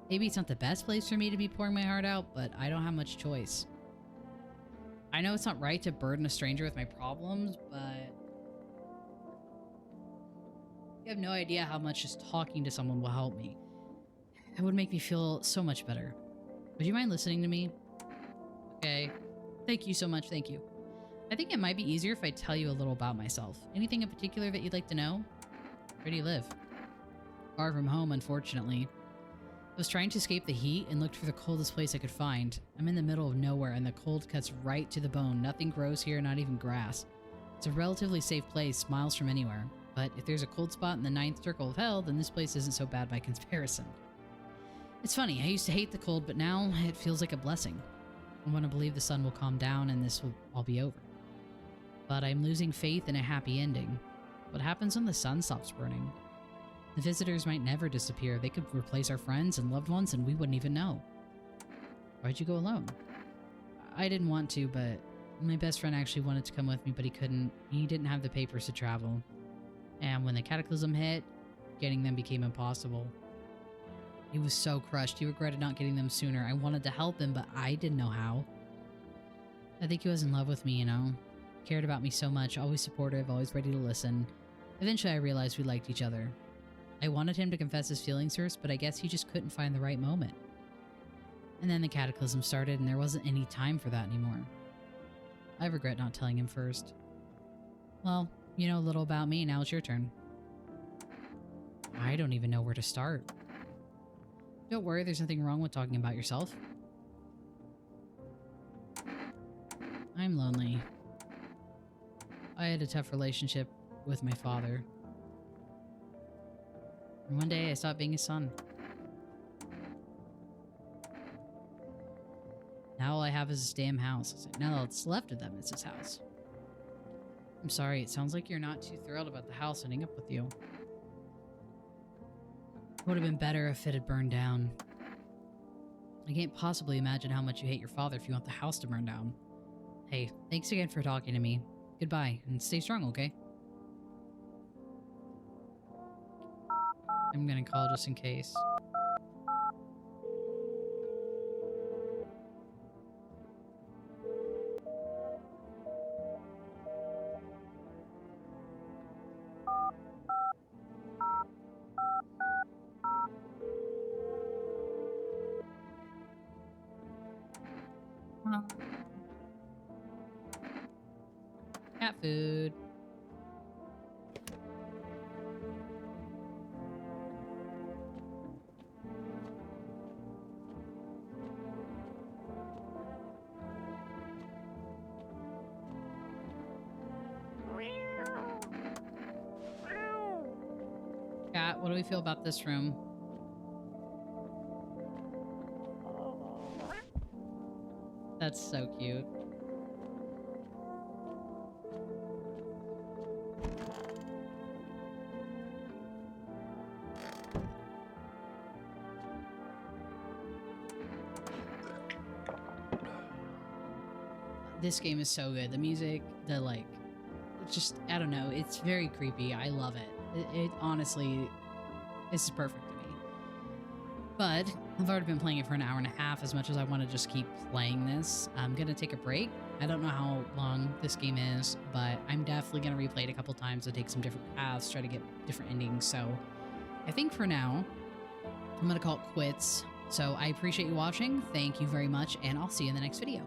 [SPEAKER 1] Maybe it's not the best place for me to be pouring my heart out, but I don't have much choice. I know it's not right to burden a stranger with my problems, but... You have no idea how much just talking to someone will help me. It would make me feel so much better. Would you mind listening to me? Okay. Thank you so much, thank you. I think it might be easier if I tell you a little about myself. Anything in particular that you'd like to know? Where do you live? Far from home, unfortunately. I was trying to escape the heat and looked for the coldest place I could find. I'm in the middle of nowhere and the cold cuts right to the bone. Nothing grows here, not even grass. It's a relatively safe place, miles from anywhere. But if there's a cold spot in the 9th circle of hell, then this place isn't so bad by comparison. It's funny, I used to hate the cold, but now it feels like a blessing. I want to believe the sun will calm down and this will all be over. But I'm losing faith in a happy ending. What happens when the sun stops burning? The visitors might never disappear. They could replace our friends and loved ones and we wouldn't even know. Why'd you go alone? I didn't want to, but my best friend actually wanted to come with me, but he couldn't. He didn't have the papers to travel. And when the cataclysm hit, getting them became impossible. He was so crushed. He regretted not getting them sooner. I wanted to help him, but I didn't know how. I think he was in love with me, you know? Cared about me so much, always supportive, always ready to listen. Eventually I realized we liked each other. I wanted him to confess his feelings first, but I guess he just couldn't find the right moment. And then the cataclysm started, and there wasn't any time for that anymore. I regret not telling him first. Well, you know a little about me, now it's your turn. I don't even know where to start. Don't worry, there's nothing wrong with talking about yourself. I'm lonely. I had a tough relationship with my father. And one day I stopped being his son. Now all I have is this damn house. Now all that's left of them is his house. I'm sorry, it sounds like you're not too thrilled about the house ending up with you. It would have been better if it had burned down. I can't possibly imagine how much you hate your father if you want the house to burn down. Hey, thanks again for talking to me. Goodbye, and stay strong, okay? I'm gonna call just in case. Cat food. Cat, what do we feel about this room? That's so cute. This game is so good. The music, the like, it's just, I don't know, it's very creepy. I love it. It honestly, this is perfect to me. But I've already been playing it for an hour and a half. As much as I want to just keep playing this, I'm gonna take a break. I don't know how long this game is, but I'm definitely gonna replay it a couple times and take some different paths, try to get different endings. So I think for now, I'm gonna call it quits. So I appreciate you watching. Thank you very much, and I'll see you in the next video.